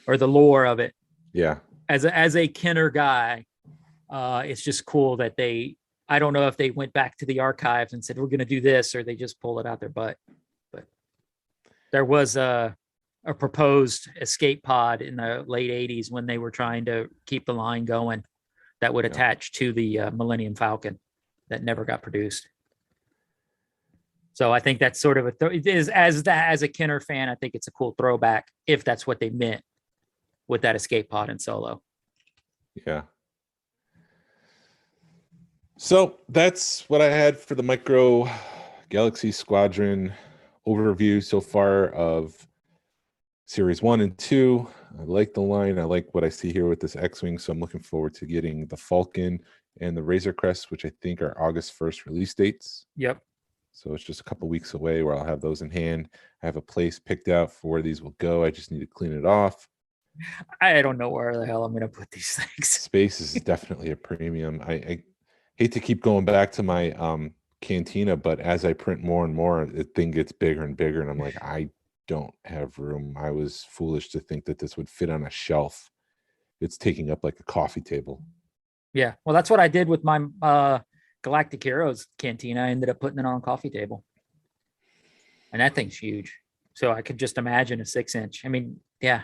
or the lore of it. Yeah. As a Kenner guy, it's just cool that I don't know if they went back to the archives and said, we're going to do this, or they just pulled it out their butt. But there was a proposed escape pod in the late 80s when they were trying to keep the line going that would attach to the Millennium Falcon that never got produced. So I think that's sort of as a Kenner fan, I think it's a cool throwback if that's what they meant with that escape pod in Solo. Yeah. So that's what I had for the Micro Galaxy Squadron overview so far of Series 1 and 2. I like the line. I like what I see here with this X-Wing. So I'm looking forward to getting the Falcon and the Razor Crest, which I think are August 1st release dates. Yep. So it's just a couple weeks away where I'll have those in hand. I have a place picked out for where these will go. I just need to clean it off. I don't know where the hell I'm going to put these things. Space is definitely a premium. I hate to keep going back to my Cantina, but as I print more and more, the thing gets bigger and bigger. And I'm like, I don't have room. I was foolish to think that this would fit on a shelf. It's taking up like a coffee table. Yeah. Well, that's what I did with my Galactic Heroes Cantina. I ended up putting it on a coffee table. And that thing's huge. So I could just imagine a 6-inch. I mean, yeah.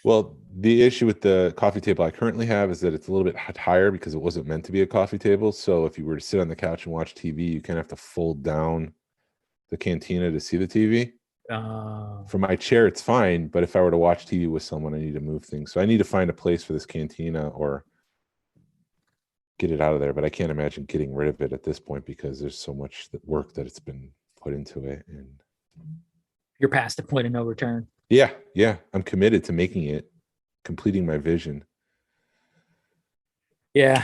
Well, the issue with the coffee table I currently have is that it's a little bit higher because it wasn't meant to be a coffee table. So if you were to sit on the couch and watch TV, you kind of have to fold down the cantina to see the TV. For my chair, it's fine, but if I were to watch TV with someone, I need to move things. So I need to find a place for this cantina or get it out of there. But I can't imagine getting rid of it at this point because there's so much work that it's been put into it. And You're past the point of no return. yeah, I'm committed to making it, completing my vision. Yeah.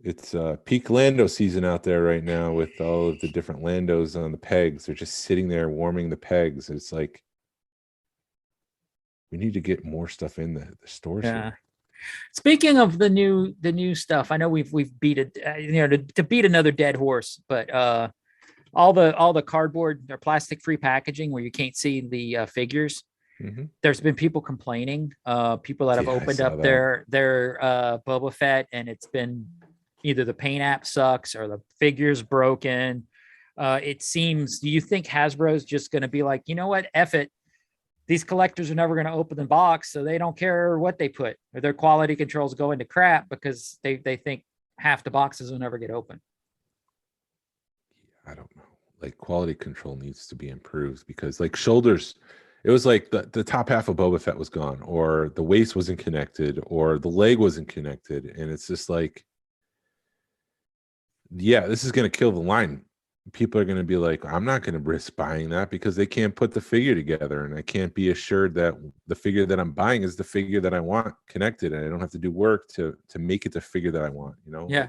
It's peak Lando season out there right now with all of the different Landos on the pegs. They're just sitting there warming the pegs. It's like we need to get more stuff in the stores. Yeah. Here. Speaking of the new stuff, I know we've beat it, to beat another dead horse, but all the cardboard or plastic free packaging where you can't see the figures. Mm-hmm. There's been people complaining, people that have opened up their Boba Fett, and it's been either the paint app sucks or the figure's broken. It seems, do you think Hasbro's just going to be like, you know what, F it, these collectors are never going to open the box, so they don't care what they put, or their quality controls go into crap because they think half the boxes will never get open? I don't know. Like quality control needs to be improved because like shoulders, it was like the top half of Boba Fett was gone, or the waist wasn't connected, or the leg wasn't connected. And it's just like, yeah, this is going to kill the line. People are going to be like, I'm not going to risk buying that because they can't put the figure together. And I can't be assured that the figure that I'm buying is the figure that I want connected. And I don't have to do work to make it the figure that I want, you know? Yeah.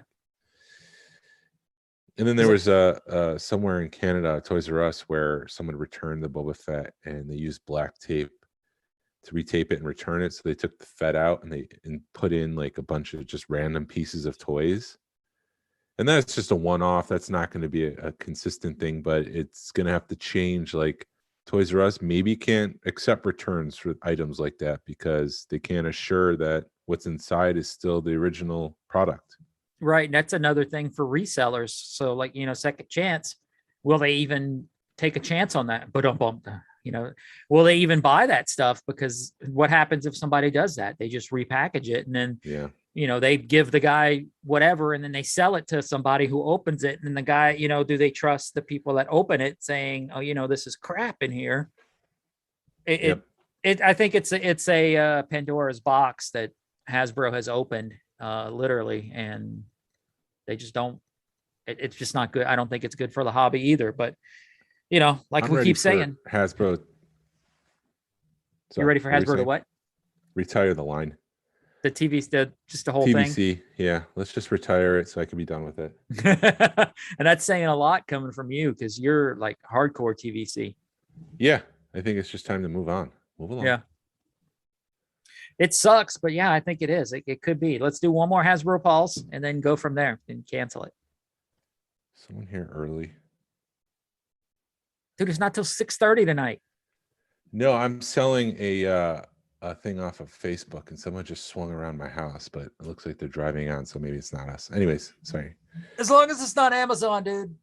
And then there was somewhere in Canada, Toys R Us, where someone returned the Boba Fett and they used black tape to retape it and return it. So they took the Fett out and put in like a bunch of just random pieces of toys. And that's just a one-off. That's not going to be a consistent thing, but it's going to have to change. Like Toys R Us maybe can't accept returns for items like that because they can't assure that what's inside is still the original product. Right. And that's another thing for resellers. So like, second chance, will they even take a chance on that? But will they even buy that stuff? Because what happens if somebody does that? They just repackage it and then, they give the guy whatever, and then they sell it to somebody who opens it. And then the guy, do they trust the people that open it saying, oh, this is crap in here? I think it's a Pandora's box that Hasbro has opened, literally, and they just don't. It's just not good. I don't think it's good for the hobby either. But like we keep saying, Hasbro. You ready for Hasbro to what? Retire the line. The TV, just the whole TVC, thing. Yeah. Let's just retire it so I can be done with it. And that's saying a lot coming from you because you're like hardcore TVC. Yeah, I think it's just time to move on. Move along. Yeah. It sucks, but yeah, I think it is. It could be. Let's do one more Hasbro Pulse and then go from there and cancel it. Someone here early. Dude, it's not till 6:30 tonight. No, I'm selling a thing off of Facebook, and someone just swung around my house, but it looks like they're driving on, so maybe it's not us. Anyways, sorry. As long as it's not Amazon, dude.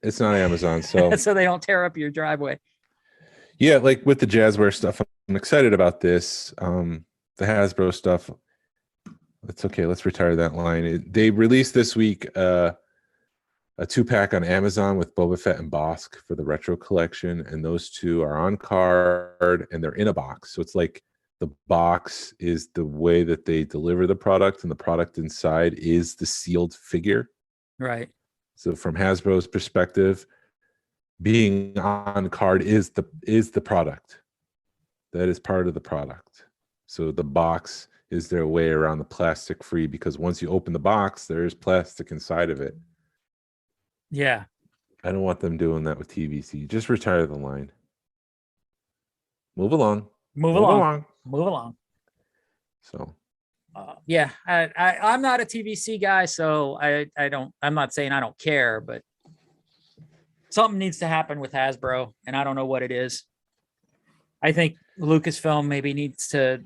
It's not Amazon, so so they don't tear up your driveway. Yeah, like with the Jazwares stuff, I'm excited about this. The Hasbro stuff, it's okay. Let's retire that line. They released this week a 2-pack on Amazon with Boba Fett and Bosk for the retro collection, and those two are on card and they're in a box. So it's like the box is the way that they deliver the product, and the product inside is the sealed figure. Right. So from Hasbro's perspective, being on card is the product. That is part of the product. So the box is their way around the plastic free, because once you open the box, there is plastic inside of it. Yeah. I don't want them doing that with TVC. Just retire the line. Move along. Move along. So. Yeah, I'm not a TVC guy, so I'm not saying I don't care, but something needs to happen with Hasbro, and I don't know what it is. I think Lucasfilm maybe needs to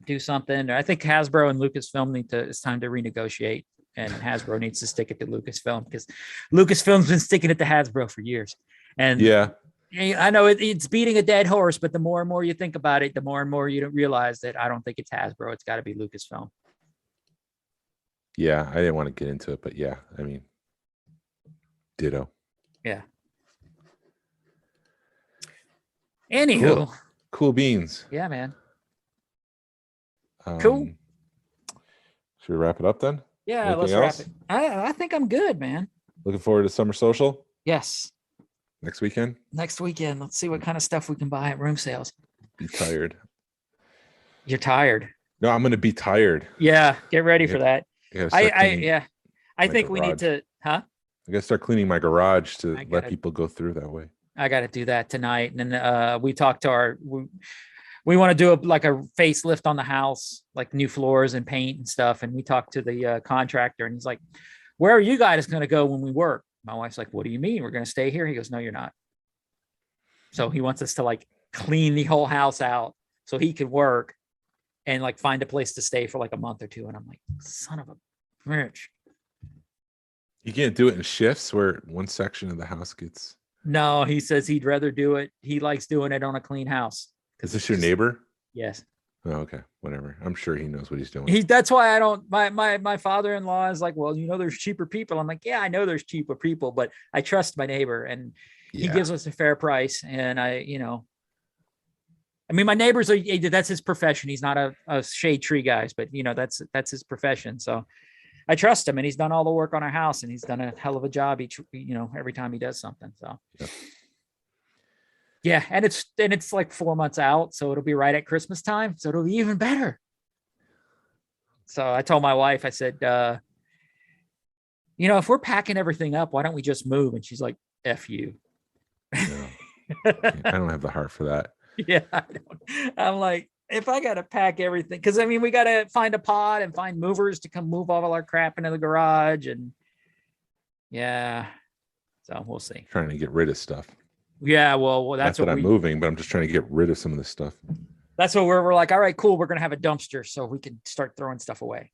do something. I think Hasbro and Lucasfilm it's time to renegotiate, and Hasbro needs to stick it to Lucasfilm, because Lucasfilm's been sticking it to Hasbro for years. And yeah, I know it's beating a dead horse, but the more and more you think about it, the more and more you don't realize that I don't think it's Hasbro. It's got to be Lucasfilm. Yeah, I didn't want to get into it, but yeah, I mean, ditto. Yeah. Anywho. Cool beans. Yeah, man. Cool. Should we wrap it up then? Yeah, Anything let's else? wrap it. I think I'm good, man. Looking forward to summer social Yes. next weekend. Next weekend. Let's see what kind of stuff we can buy at room sales. Be tired. You're tired. No, I'm gonna be tired. Yeah, get ready for that. I think we need garage. to, huh? I gotta start cleaning my garage to I let gotta- people go through that way. I got to do that tonight. And then we talked to we want to do like a facelift on the house, like new floors and paint and stuff. And we talked to the contractor and he's like, where are you guys going to go when we work? My wife's like, what do you mean? We're going to stay here? He goes, no, you're not. So he wants us to like clean the whole house out so he could work and like find a place to stay for like a month or two. And I'm like, son of a bitch. You can't do it in shifts where one section of the house gets. No, he says he'd rather do it. He likes doing it on a clean house. Is this your neighbor? Yes. Oh, okay. Whatever. I'm sure he knows what he's doing. That's why I don't, my father-in-law is like, well, there's cheaper people. I'm like, yeah, I know there's cheaper people, but I trust my neighbor and he gives us a fair price. And I mean, my neighbors that's his profession. He's not a shade tree guy, but that's his profession. So I trust him and he's done all the work on our house and he's done a hell of a job every time he does something. So yeah. And it's like 4 months out. So it'll be right at Christmas time. So it'll be even better. So I told my wife, I said, if we're packing everything up, why don't we just move? And she's like, F you. No. I don't have the heart for that. Yeah. I'm like, if I got to pack everything, because I mean, we got to find a pod and find movers to come move all our crap into the garage. And yeah, so we'll see. Trying to get rid of stuff. Yeah. Well, that's what I'm moving, but I'm just trying to get rid of some of this stuff. That's what we're like, all right, cool. We're going to have a dumpster so we can start throwing stuff away.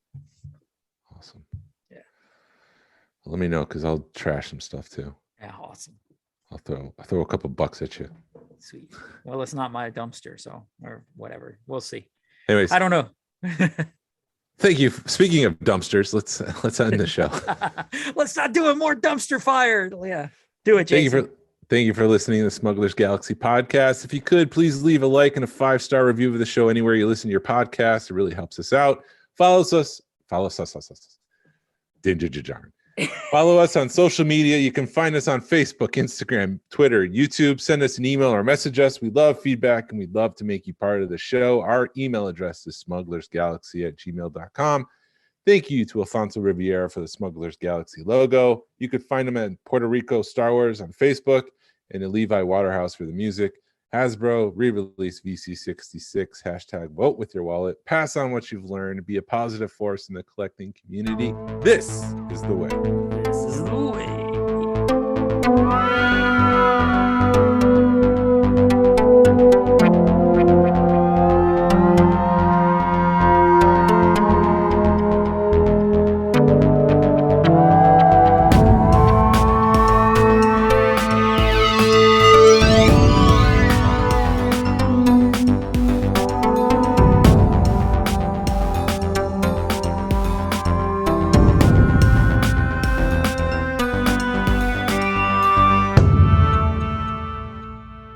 Awesome. Yeah. Well, let me know because I'll trash some stuff too. Yeah. Awesome. I'll throw a couple bucks at you. Sweet. Well, it's not my dumpster, so or whatever. We'll see. Anyways, I don't know. Thank you. Speaking of dumpsters, let's end the show. Let's not do more dumpster fire. Yeah, do it, Jason. Thank you for listening to the Smugglers Galaxy podcast. If you could, please leave a like and a 5-star review of the show anywhere you listen to your podcast. It really helps us out. Follow us. Follow us on social media. You can find us on Facebook, Instagram, Twitter, YouTube. Send us an email or message us. We love feedback and we'd love to make you part of the show. Our email address is smugglersgalaxy@gmail.com. Thank you to Alfonso Riviera for the Smugglers Galaxy logo. You could find him at Puerto Rico Star Wars on Facebook and to Levi Waterhouse for the music. Hasbro, re-release VC66, hashtag vote with your wallet. Pass on what you've learned. Be a positive force in the collecting community. This is the way. This is the way.